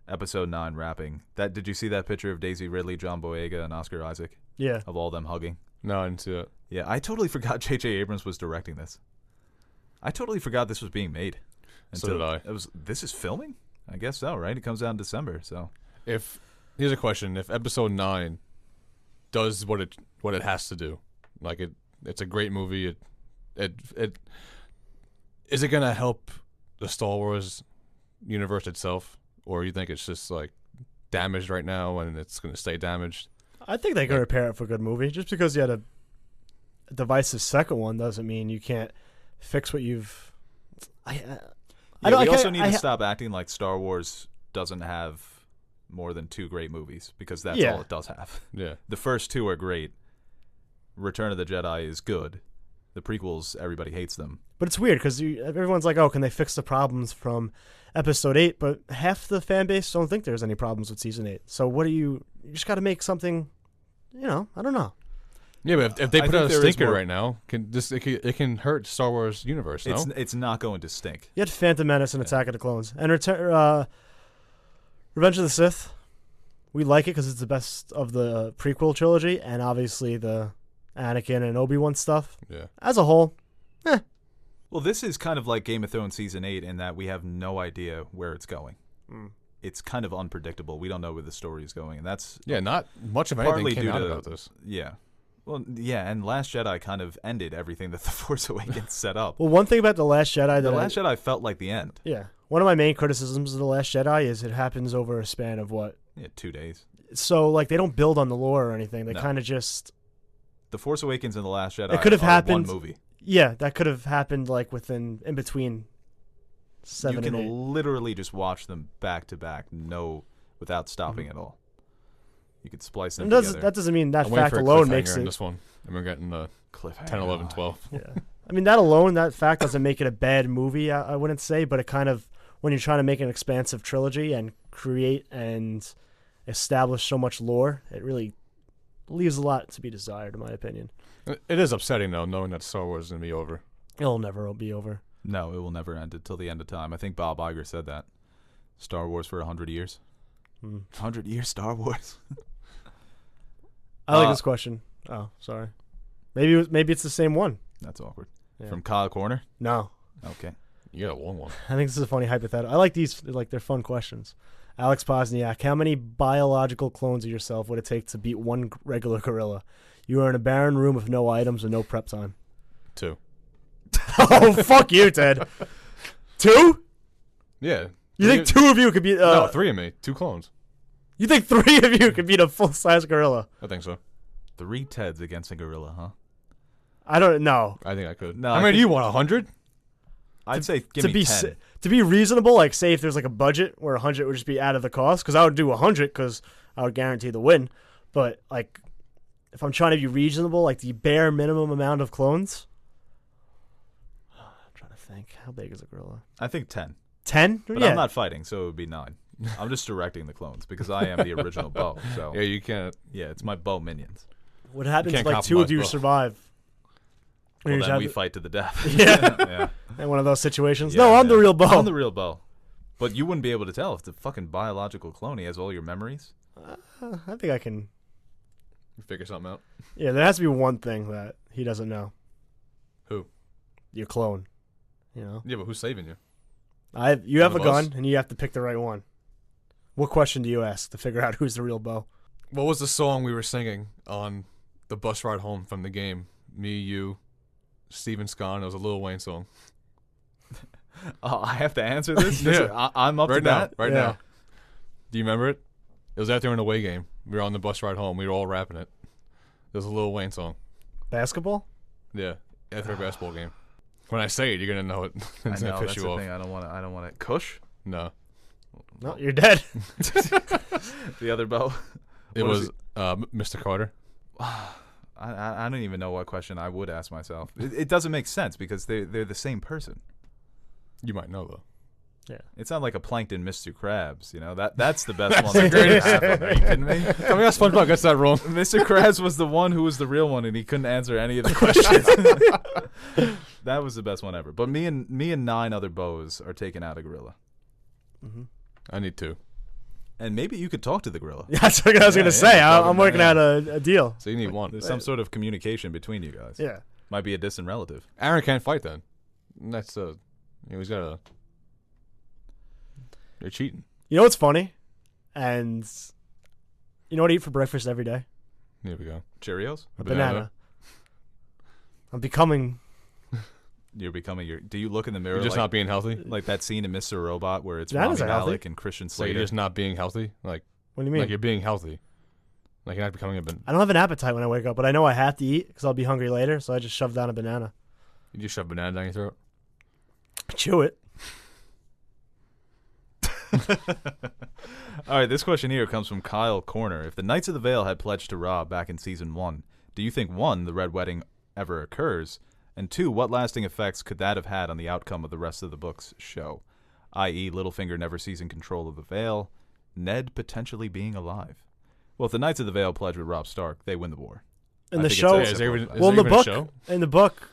Episode 9 wrapping. Did you see that picture of Daisy Ridley, John Boyega, and Oscar Isaac Yeah. of all them hugging? No, I didn't see that. Yeah, I totally forgot J.J. Abrams was directing this. I totally forgot this was being made. So did I. This is filming? I guess so, right? It comes out in December, so. Here's a question: if Episode 9 does what it has to do, like it's a great movie. It is it gonna help the Star Wars universe itself, or you think it's just like damaged right now and it's gonna stay damaged? I think they could repair it for a good movie. Just because you had a divisive second one doesn't mean you can't fix what you've. We also need to stop acting like Star Wars doesn't have more than 2 great movies, because that's Yeah. all it does have. Yeah. The first 2 are great. Return of the Jedi is good. The prequels, everybody hates them. But it's weird because everyone's like, oh, can they fix the problems from Episode 8? But half the fan base don't think there's any problems with Season 8. So what do you just got to make something, I don't know. Yeah, but if they I put think out a there is stinker more- right now, it can hurt Star Wars universe. No, It's not going to stink. You had Phantom Menace and Attack of the Clones. And Revenge of the Sith, we like it because it's the best of the prequel trilogy, and obviously the Anakin and Obi-Wan stuff. yeah. As a whole, Well, this is kind of like Game of Thrones Season 8 in that we have no idea where it's going. It's kind of unpredictable. We don't know where the story is going, and that's Yeah, not much of partly anything came due out to about this. Yeah. Well, yeah, and Last Jedi kind of ended everything that The Force Awakens set up. well, one thing about The Last Jedi The that Last Jedi felt like the end. yeah, one of my main criticisms of The Last Jedi is it happens over a span of what? Yeah, 2 days. So, like, they don't build on the lore or anything. They No. kind of just... The Force Awakens and The Last Jedi It could have are happened- one movie. Yeah, that could have happened, like, in between 7 You and 8. can literally just watch them back to back, without stopping at all. You could splice them And together. that doesn't mean that I'm waiting fact for a alone cliffhanger makes in it... this one, and we're getting the Cliffhanger. 10, 11, 12. Yeah. I mean, that alone, that fact doesn't make it a bad movie, I wouldn't say, but it kind of, when you're trying to make an expansive trilogy and create and establish so much lore, it really leaves a lot to be desired, in my opinion. It is upsetting though, knowing that Star Wars is gonna be over. It'll never be over. No, it will never end until the end of time. I think Bob Iger said that. Star Wars for 100 years. 100 years Star Wars. I like this question. Oh, sorry. Maybe it's the same one. That's awkward. Yeah. From Kyle Corner? No. Okay. You got a long one. I think this is a funny hypothetical. I like these. Like, they're fun questions. Alex Posniak, how many biological clones of yourself would it take to beat one regular gorilla? You are in a barren room with no items and no prep time. 2. Oh, fuck you, Ted. 2? Yeah. You think 2 of you could beat... no, 3 of me. 2 clones. You think 3 of you could beat a full-size gorilla? I think so. 3 Teds against a gorilla, huh? I don't know. I think I could. No, How many do you want? 100? I'd say give me 10. To be reasonable, like, say if there's like a budget where 100 would just be out of the cost, because I would do 100 because I would guarantee the win. But, like, if I'm trying to be reasonable, like the bare minimum amount of clones... I'm trying to think. How big is a gorilla? I think 10. 10? But Yeah. I'm not fighting, so it would be 9. I'm just directing the clones because I am the original bow. So Yeah, you can't. yeah, it's my bow minions. What happens if can't like 2 of compromise, you bro. survive? Well, You just then have we to- fight to the death. Yeah. Yeah. In one of those situations. Yeah, No, I'm the yeah. real bow. I'm the real bow. But you wouldn't be able to tell if the fucking biological clone has all your memories. I think I can... Figure something out. Yeah, there has to be one thing that he doesn't know. Who? Your clone. You know? Yeah, but who's saving you? You have a One of us? gun, and you have to pick the right one. What question do you ask to figure out who's the real bow? What was the song we were singing on the bus ride home from the game? Me, you, Steven Scott. It was a Lil Wayne song. Oh, I have to answer this? Yeah. I'm up Right to now. that? Right Yeah. now. Do you remember it? It was after an away game. We were on the bus ride home. We were all rapping it. It was a Lil Wayne song. Basketball? Yeah, after a basketball game. When I say it, you're gonna know it. I It's know, gonna piss that's you the off. thing. I don't want to. Kush? No, No, you're dead. The other bow? it What is was Mr. Carter. I don't even know what question I would ask myself. It doesn't make sense because they're the same person. You might know though. Yeah. It's not like a plankton Mr. Krabs, you know. That's the best That's one. the Are greatest. you kidding me? I mean, that's SpongeBob gets that wrong. Mr. Krabs was the one who was the real one, and he couldn't answer any of the questions. That was the best one ever. But me and 9 other bows are taking out a gorilla, I need 2. and maybe you could talk to the gorilla. That's what I was Yeah, going to yeah, say. talking I'm to working him. out a deal. So you need 1. There's some sort of communication between you guys. Yeah. Might be a distant relative. Aaron can't fight then. And that's he's got a. You're cheating. You know what's funny? And you know what I eat for breakfast every day? Here we go. Cheerios? A banana. I'm becoming... You're becoming your. Do you look in the mirror You're just like, not being healthy. like that scene in Mr. Robot where it's Bananas Rami are healthy. Malek and Christian So you're Slater? just not being healthy. Like What do you mean? like you're being healthy. Like you're not becoming a. I don't have an appetite when I wake up, but I know I have to eat because I'll be hungry later, so I just shove down a banana. You just shove banana down your throat. Chew it. All right, this question here comes from Kyle Corner. If the Knights of the Vale had pledged to Robb back in season 1, do you think 1, the Red Wedding ever occurs, and 2, what lasting effects could that have had on the outcome of the rest of the book's show, i.e., Littlefinger never seizing control of the Vale, Ned potentially being alive? Well, if the Knights of the Vale pledge with Robb Stark, they win the war. In I the think it's show, as Is simple there as that. even- well, in the even a book, show?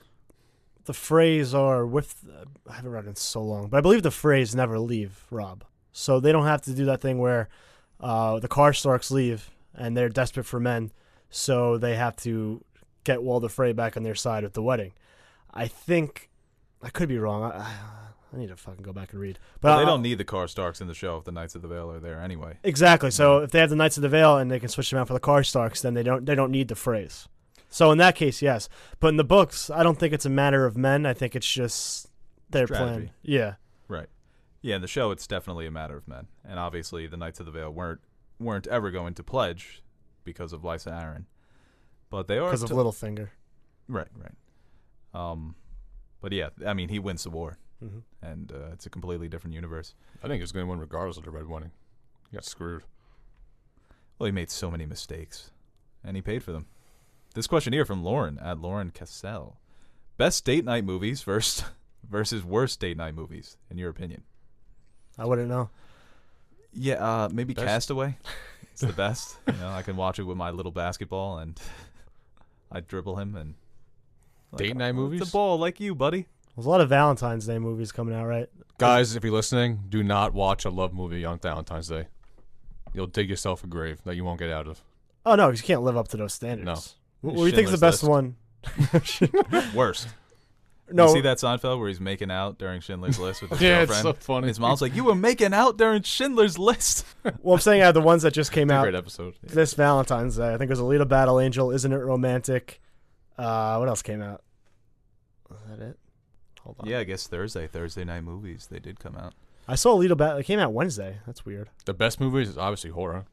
the phrase are with. I haven't read it in so long, but I believe the phrase never leave Rob. So they don't have to do that thing where the Karstarks leave and they're desperate for men, so they have to get Walder Frey back on their side with the wedding. I think I could be wrong. I need to fucking go back and read. But But they don't need the Karstarks in the show if the Knights of the Vale are there anyway. exactly. So if they have the Knights of the Vale and they can switch them out for the Karstarks, then they don't need the phrase. So in that case, yes. But in the books, I don't think it's a matter of men. I think it's just their plan. Strategy. Yeah. Right. Yeah, in the show, it's definitely a matter of men. And obviously, the Knights of the Vale weren't ever going to pledge because of Lysa Arryn. But they are... Because of Littlefinger. Right. But yeah, I mean, he wins the war. Mm-hmm. And it's a completely different universe. I think it's going to win regardless of the Red Wedding. You got screwed. Well, he made so many mistakes. And he paid for them. This question here from Lauren, at Lauren Cassell. Best date night movies versus worst date night movies, in your opinion? I wouldn't know. Yeah, maybe Best? Castaway. It's the best. I can watch it with my little basketball, and I dribble him, and Date night movies? It's a ball like you, buddy. There's a lot of Valentine's Day movies coming out, right? Guys, if you're listening, do not watch a love movie on Valentine's Day. You'll dig yourself a grave that you won't get out of. Oh no, 'cause you can't live up to those standards. No. What do you think is the best one? Worst. No. You see that Seinfeld where he's making out during Schindler's List with his Yeah, girlfriend? it's so funny. His mom's like, "You were making out during Schindler's List." Well, I'm saying out of the ones that just came It's a out great episode. this Valentine's Day, I think it was Alita Battle Angel, Isn't It Romantic? What else came out? Was that it? Hold on. Yeah, I guess Thursday night movies, they did come out. I saw Alita Battle. It came out Wednesday. That's weird. The best movies is obviously horror.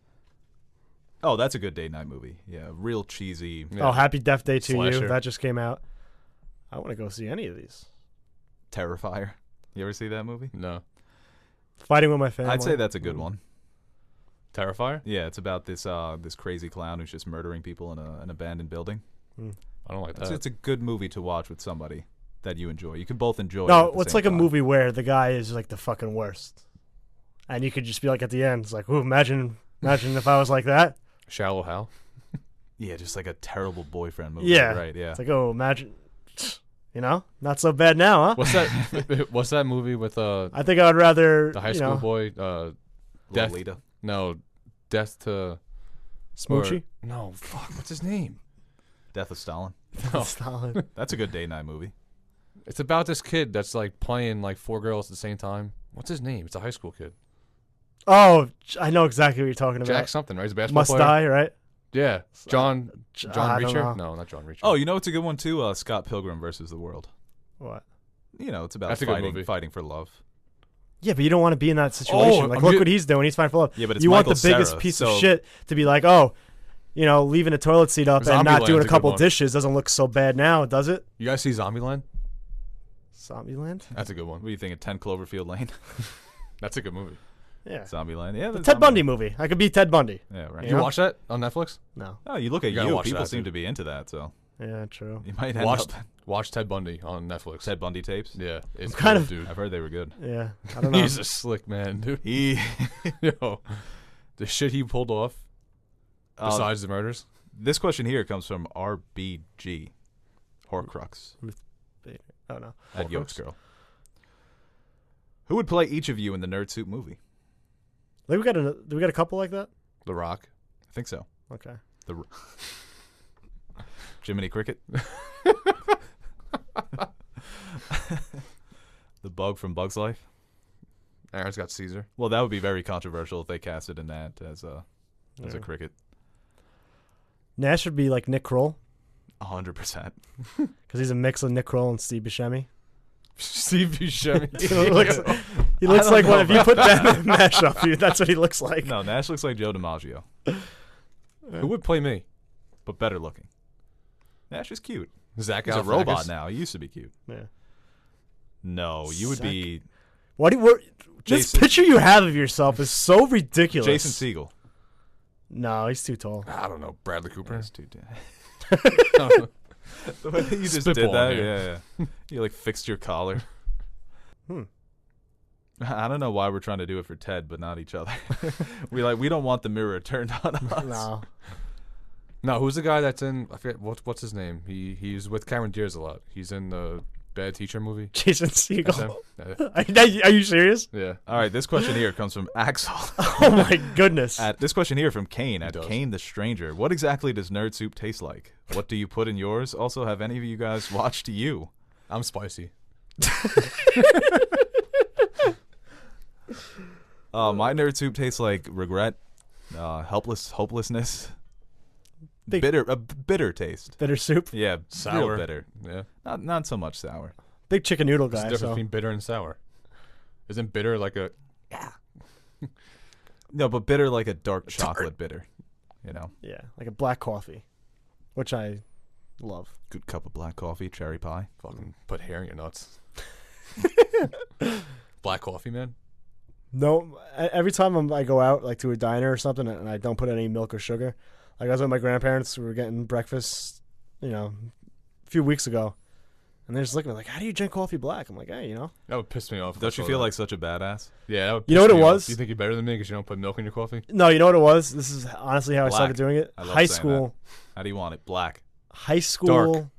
Oh, that's a good date night movie. Yeah, real cheesy. Yeah. Oh, Happy Death Day to Slasher. You. That just came out. I want to go see any of these. Terrifier. You ever see that movie? No. Fighting with My Family. I'd say that's a good one. Terrifier? Yeah, it's about this this crazy clown who's just murdering people in an abandoned building. I don't like that. It's a good movie to watch with somebody that you enjoy. You can both enjoy. it No, at the what's same like a time. movie where the guy is like the fucking worst, and you could just be like at the end, it's like, ooh, imagine if I was like that. Shallow Hal? Yeah, just like a terrible boyfriend movie. Yeah, right. Yeah. It's like, oh, imagine, not so bad now, huh? What's that? What's that movie with I think I would rather the high school boy? Death. Lolita. No, Death to Smoochie. No, fuck. What's his name? Death of Stalin. No. Stalin. That's a good date night movie. It's about this kid that's like playing like 4 girls at the same time. What's his name? It's a high school kid. Oh, I know exactly what you're talking about. Jack something, right? He's a basketball Must player. Die, right? Yeah. John I don't Reacher? know. No, not John Reacher. Oh, you know it's a good one too. Scott Pilgrim versus the World. What? You know, it's about That's a good movie. fighting for love. Yeah, but you don't want to be in that situation. Like, look what he's doing. He's fighting for love. Yeah, but it's you want Michael the biggest Cera, piece so- of shit to be like, oh, leaving a toilet seat up and not Zombieland's doing a a good couple one. dishes doesn't look so bad now, does it? You guys see Zombieland? Zombieland? That's a good one. What do you think of 10 Cloverfield Lane? That's a good movie. Yeah. Zombieland. Yeah, The the Ted Bundy Zombieland. movie. I could be Ted Bundy. Yeah, right. Did you watch that on Netflix? No. Oh, you look at You gotta you. watch People that, seem dude. to be into that, so Yeah, true. you might end Watch up watch Ted Bundy on Netflix. Ted Bundy tapes. Yeah, it's kind good, of- dude. I've heard they were good. Yeah. I don't know. He's a slick man, dude. He Yo, the shit he pulled off. Besides the murders. This question here comes from RBG, Horcrux Oh, no. at Horcrux? Yolks Girl. Who would play each of you in the Nerd Soup movie? Do we got a couple like that? The Rock. I think so. Okay. Jiminy Cricket. The bug from Bug's Life. Aaron's got Caesar. Well, that would be very controversial if they casted in that as a cricket. Nash would be like Nick Kroll 100%. because he's a mix of Nick Kroll and Steve Buscemi. Steve Buscemi. He looks don't like know one. If you about put that in a mashup, that's what he looks like. No, Nash looks like Joe DiMaggio, Who would play me? but better looking. Nash is cute. Zach He's a Galifianakis? robot now. He used to be cute. Yeah. No, you would Zach- be What do you? This Jason- picture you have of yourself is so ridiculous. Jason Segel. No, he's too tall. I don't know. Bradley Cooper. That's too No. The way that you just Spitballing did that, here. yeah. You like fixed your collar. Hmm. I don't know why we're trying to do it for Ted, but not each other. we don't want the mirror turned on us. No. No, who's the guy that's in? I forget what's his name. He's with Cameron Diaz a lot. He's in the Bad Teacher movie. Jason That's Segel. him. Are you serious? Yeah. All right, this question here comes from Axel. Oh my goodness. This question here from Kane at does. Kane the Stranger. What exactly does Nerd Soup taste like? What do you put in yours? Also, have any of you guys watched You? I'm spicy. My Nerd Soup tastes like regret, hopelessness, Big- bitter taste. Bitter soup. Yeah, Sour. real bitter. Yeah. Not so much sour. Big chicken noodle What's guy. the difference So. between bitter and sour? Isn't bitter like a No, but bitter like a dark chocolate bitter. You know, Yeah, like a black coffee, which I love. good cup of black coffee, cherry pie. fucking put hair in your nuts? Black coffee, man. No, every time I go out like to a diner or something and I don't put any milk or sugar. Like I was with my grandparents, we were getting breakfast, a few weeks ago, and they're just looking at me like, "How do you drink coffee black?" I'm like, "Hey, That would piss me off. if I Don't you saw feel that. like such a badass? Yeah. That would You know piss what it me off. was? You think you're better than me because you don't put milk in your coffee? No, you know what it was? This is honestly how I Black. started doing it. I love High saying school. How do you want it? Black. High school.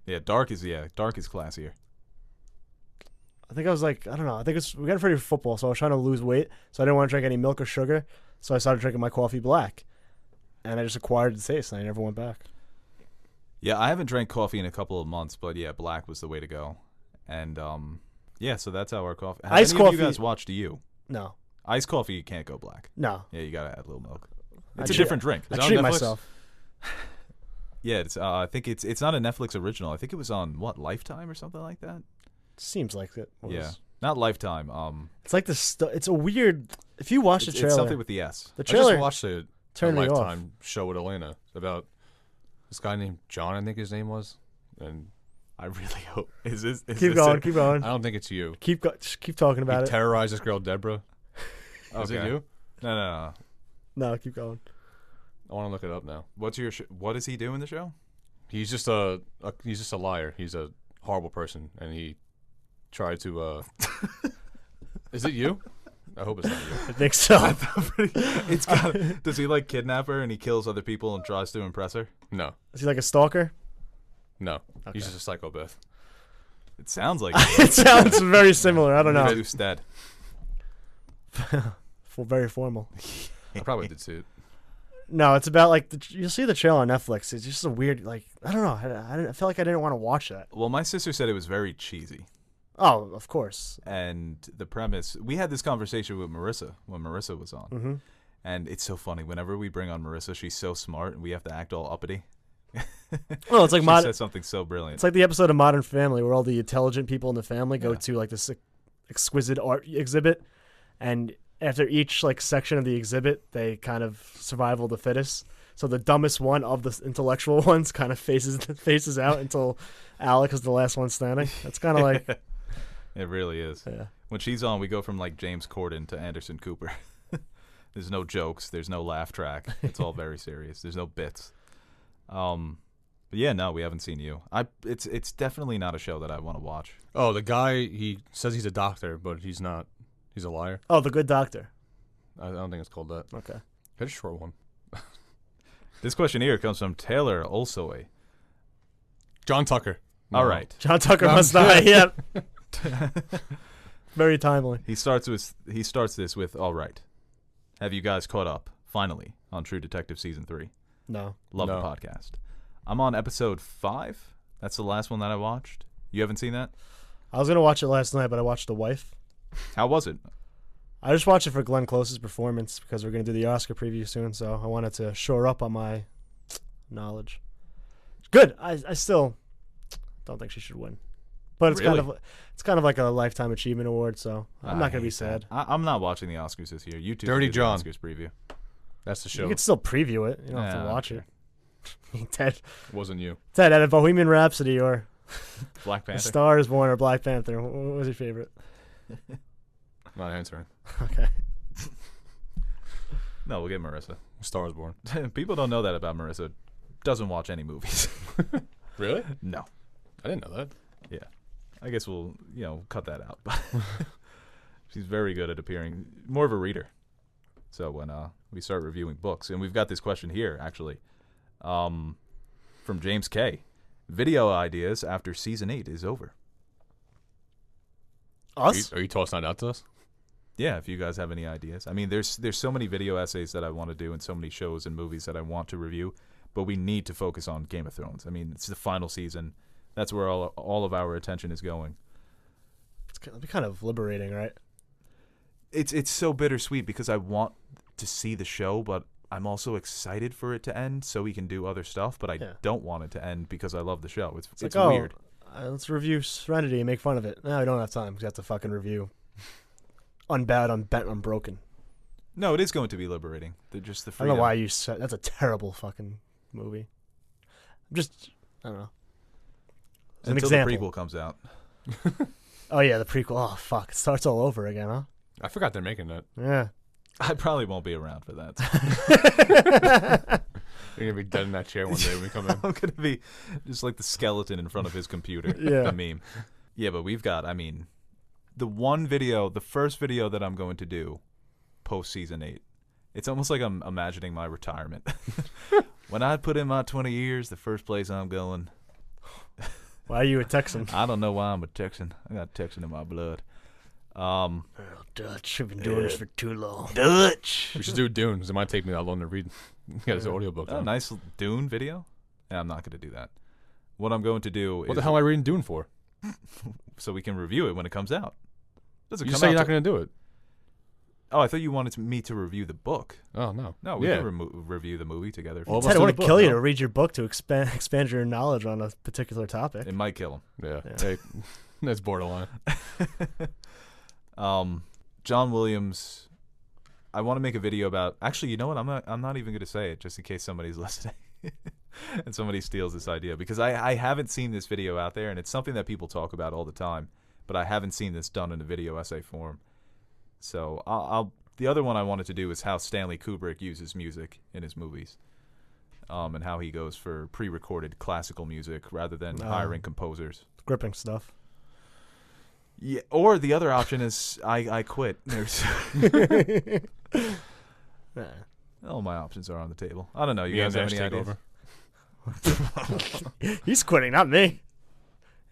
Yeah, dark is classier. I think I was like, I don't know. I think we got ready for football, so I was trying to lose weight, so I didn't want to drink any milk or sugar, so I started drinking my coffee black, and I just acquired the taste, and I never went back. Yeah, I haven't drank coffee in a couple of months, but yeah, black was the way to go. And yeah, so that's how our coffee. Have Iced any of you coffee- guys watched You? No, Iced coffee, you can't go black. no. Yeah, you gotta add a little milk. I It's a treat- different drink. I Is it on treat Netflix? myself. Yeah, it's. I think it's not a Netflix original. I think it was on Lifetime or something like that. Seems like it. Was. Yeah, not Lifetime. It's like this. It's a weird. If you watch the It's trailer, something with the S. the I trailer just watched a turned me off. Lifetime show with Elena about this guy named John, I think his name was, and I really hope. Is this? Is Keep this going. it? Keep going. I don't think it's you. Just keep talking about He it. terrorized this girl Deborah. Is it Okay. you? No. No, keep going. I want to look it up now. What's your? What does he do in the show? He's just a liar. He's a horrible person, and he tried to. Is it you? I hope it's not you. I think so. It's got. Does he like kidnap her and he kills other people and tries to impress her? No, Is he like a stalker? no. Okay. He's just a psychopath. It sounds like It sounds very similar. I don't know. Instead. Very formal. I probably did see it. No, it's about like you'll see the trailer on Netflix. It's just a weird like I don't know. I felt like I didn't want to watch that. Well, my sister said it was very cheesy. Oh, of course. And the premise, we had this conversation with Marissa when Marissa was on. Mm-hmm. And it's so funny. Whenever we bring on Marissa, she's so smart and we have to act all uppity. Well, it's like She says something so brilliant. It's like the episode of Modern Family where all the intelligent people in the family go Yeah. to like this exquisite art exhibit, and after each like section of the exhibit, they kind of survival the fittest. So the dumbest one of the intellectual ones kind of faces out until Alec is the last one standing. That's kind of like It really is. yeah. When she's on, we go from like James Corden to Anderson Cooper. There's no jokes. There's no laugh track. It's all very serious. There's no bits. But yeah, no, we haven't seen You. It's definitely not a show that I want to watch. Oh, the guy, he says he's a doctor, but he's not. He's a liar. Oh, The Good Doctor. I don't think it's called that. Okay. It's a short one. This question here comes from Taylor Olsoy. John Tucker. All right. John Tucker No. must die. Yep. Very timely. He starts this with, all right. Have you guys caught up, finally, on True Detective Season 3? No. Love the No. podcast. I'm on episode 5. That's the last one that I watched. You haven't seen that? I was gonna watch it last night, but I watched The Wife. How was it? I just watched it for Glenn Close's performance because we're going to do the Oscar preview soon, so I wanted to shore up on my knowledge. Good. I still don't think she should win, but it's Really? kind of like a lifetime achievement award, so I'm not going to be hate that. sad. I'm not watching the Oscars this year. You two Dirty do the John. Oscars preview. That's the You show. can still preview it. You don't have Yeah, to watch okay. it. Ted, It wasn't you. Ted, Bohemian Rhapsody or Black A Panther. Star Is Born or Black Panther. What was your favorite? Not answering. Okay. No, we'll get Marissa. Star is Born. People don't know that about Marissa. Doesn't watch any movies. Really? No. I didn't know that. I guess we'll, cut that out. She's very good at appearing, more of a reader. So when we start reviewing books, and we've got this question here, actually, from James K. Video ideas after season 8 is over. Us? Are you tossing that out to us? Yeah, if you guys have any ideas. I mean, there's so many video essays that I want to do and so many shows and movies that I want to review, but we need to focus on Game of Thrones. I mean, it's the final season. That's where all of our attention is going. It's going to be kind of liberating, right? It's so bittersweet because I want to see the show, but I'm also excited for it to end so we can do other stuff, but I Yeah. don't want it to end because I love the show. It's Like, weird. Let's review Serenity and make fun of it. No, we don't have time because we have to fucking review Unbowed, Unbent, Unbroken. No, it is going to be liberating. Just the I freedom. don't know why you said that's a terrible fucking movie. I don't know. As an Until example. the prequel comes out. Oh yeah, the prequel. Oh fuck, it starts all over again, huh? I forgot they're making that. Yeah. I probably won't be around for that. You're going to be dead in that chair one day when we come in. I'm gonna be just like the skeleton in front of his computer. Yeah. The meme. Yeah, but we've got. I mean, the first video that I'm going to do, post season 8. It's almost like I'm imagining my retirement. When I put in my 20 years, the first place I'm going. Why are you a Texan? I don't know why I'm a Texan. I got Texan in my blood. Dutch. I've been doing this for too long. Dutch. We should do Dune, 'cause it might take me that long to read. Get his audiobook. Oh, nice Dune video. Yeah, I'm not going to do that. What I'm going to do is... What the hell am I reading Dune for? So we can review it when it comes out. Doesn't You come say out you're not going to do it. Oh, I thought you wanted me to review the book. Oh, no. No, we can review the movie together. Well, Ted, I do want the to kill you book, to read your book to expand your knowledge on a particular topic. It might kill him. Yeah. Yeah. Hey, that's borderline. John Williams. I want to make a video about. Actually, you know what? I'm not even going to say it just in case somebody's listening and somebody steals this idea, because I haven't seen this video out there, and it's something that people talk about all the time, but I haven't seen this done in a video essay form. So I'll the other one I wanted to do is how Stanley Kubrick uses music in his movies, and how he goes for pre-recorded classical music rather than hiring composers. Gripping stuff. Yeah, or the other option is I quit. There's all my options are on the table. I don't know. You guys have any ideas? He's quitting, not me.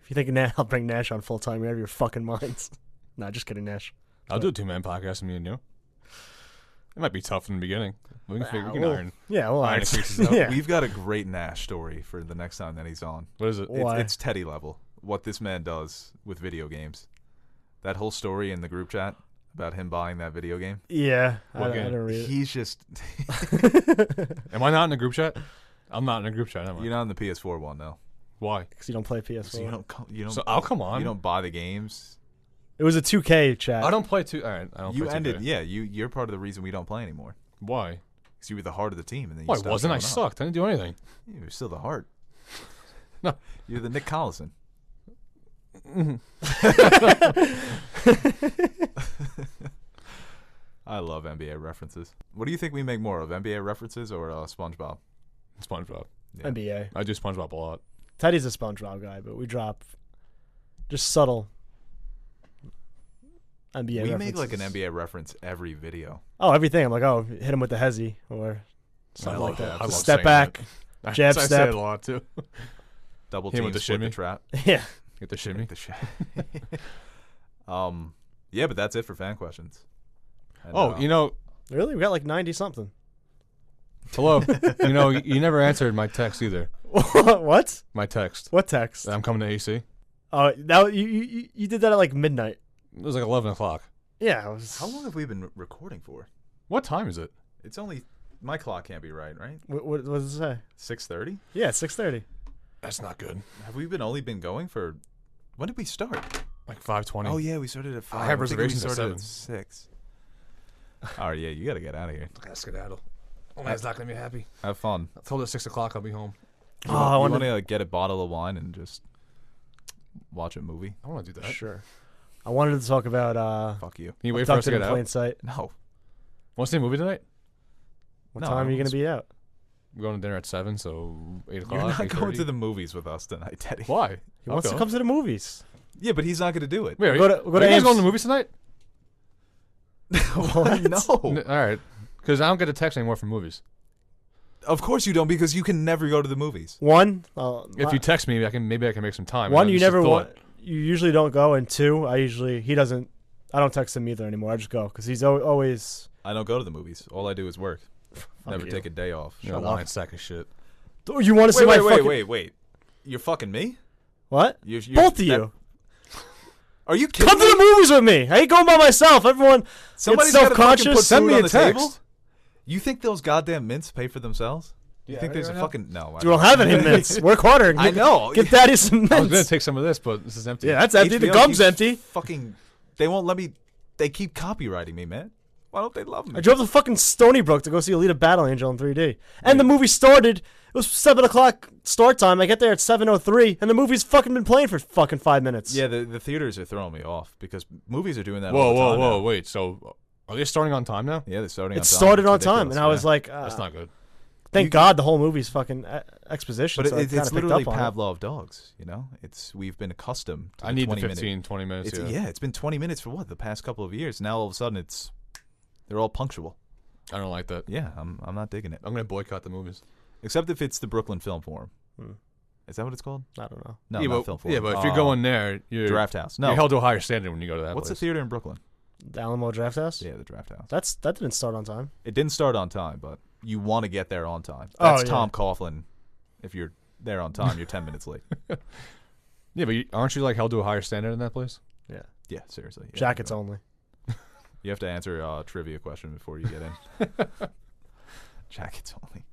If you think I'll bring Nash on full time, you're out of your fucking minds. Nah, just kidding, Nash. I'll do a 2-man podcast, me and you. It might be tough in the beginning. We can iron. Yeah, well, Iron iron. creases out. Yeah. We've got a great Nash story for the next time that he's on. What is it? Why? It's Teddy level. What this man does with video games. That whole story in the group chat about him buying that video game. Yeah, I What game? don't read it. He's just... Am I not in a group chat? I'm not in a group chat, am I? You're not in the PS4 one, though. Why? Because you don't play PS4. So you don't So I'll come on. You don't buy the games. It was a 2K chat. I don't play two. All right, I don't You play ended... 2K. Yeah, you're part of the reason we don't play anymore. Why? Because you were the heart of the team. And then you Why stopped wasn't I? showing up. Sucked. I didn't do anything. You were still the heart. No. You're the Nick Collison. I love NBA references. What do you think we make more of, NBA references or SpongeBob? SpongeBob. Yeah. NBA. I do SpongeBob a lot. Teddy's a SpongeBob guy, but we drop just subtle NBA We references. make like an NBA reference every video. Oh, everything. I'm like, oh, hit him with the hezzy or something like that. I love Step saying that. back. Jab I say step. it a lot too. Double Him team with the split the shimmy. trap. Yeah. Get the shimmy. The yeah, but that's it for fan questions. And, Oh, you know, Really? We got like 90 something. hello. You know, you never answered my text either. What? My text. What text? I'm coming to AC. Oh, that you did that at like midnight. It was like 11 o'clock. Yeah. It was, how long have we been recording for? What time is it? It's only my clock can't be right? What does it say? 6:30. Yeah, 6:30. That's not good. Have we only been going for? When did we start? Like 5:20. Oh yeah, we started at 5. I have I'm thinking reservations we at started 7. at 6. All right, yeah, you got to get out of here. I skedaddle. Oh, man's not gonna be happy. Have fun. I told her at 6 o'clock I'll be home. Oh, I You wanted want to get a bottle of wine and just watch a movie? I want to do that. Sure. I wanted to talk about Fuck you. Can you wait for us to Abducted get in out? Plain Sight. No. Want to see a movie tonight? What No, time are you it's- gonna be out? We're going to dinner at 7, so 8 o'clock. You're not going 8:30. to the movies with us tonight, Teddy. Why? He wants I'll to go. come to the movies. Yeah, but he's not going to do it. Wait, Go to are you guys Ames. going to the movies tonight? What? No. All right. Because I don't get a text anymore from movies. Of course you don't, because you can never go to the movies. One. If you text me, maybe I can make some time. One, I you just never thought- want. You usually don't go, and two, he doesn't. I don't text him either anymore. I just go because he's always. I don't go to the movies. All I do is work. Never you. take a day off. You're a Shut lying up. sack of shit. Oh, you want to see my fucking Wait. You're fucking me? what? You're, Both of you. Are you kidding Come to me? the movies with me. I ain't going by myself. Everyone Somebody's gets gotta fucking self-conscious. put Send food me on a the text. table? You think those goddamn mints pay for themselves? You think there's a fucking no? You don't have any mints. Work harder. I know. Get daddy some I was gonna mints. take some of this, but this is empty. Yeah, that's empty. The HBO gum's keeps empty. Fucking, they won't let me. They keep copywriting me, man. Why don't they love me? I drove to fucking Stony Brook to go see Alita Battle Angel in 3D. And the movie started. It was 7 o'clock start time. I get there at 7:03, and the movie's fucking been playing for fucking 5 minutes. Yeah, the theaters are throwing me off because movies are doing that. Whoa, all the whoa, time whoa! now. Wait, so are they starting on time now? Yeah, they're starting. It on time. started It's on time, ridiculous, and I was yeah. like, That's not good. thank You- God the whole movie's fucking exposition. But so I it's kinda picked literally up on it. Pavlov dogs. You know, we've been accustomed to I need the 20 minute. 15, 20 minutes. It's, Yeah. it's been 20 minutes for what the past couple of years. Now all of a sudden they're all punctual. I don't like that. Yeah, I'm not digging it. I'm gonna boycott the movies. Except if it's the Brooklyn Film Forum. Is that what it's called? I don't know. No, yeah, not but, Film Forum. but if you're going there, you're Draft House. No. you're held to a higher standard when you go to that What's the place. theater in Brooklyn? The Alamo Draft House. Yeah, the Draft House. That didn't start on time. It didn't start on time, but you want to get there on time. Oh, That's yeah. Tom Coughlin. If you're there on time, you're 10 minutes late. Yeah, but aren't you like held to a higher standard in that place? Yeah. Yeah, seriously. Yeah, Jackets but only. You have to answer a trivia question before you get in. Jackets only.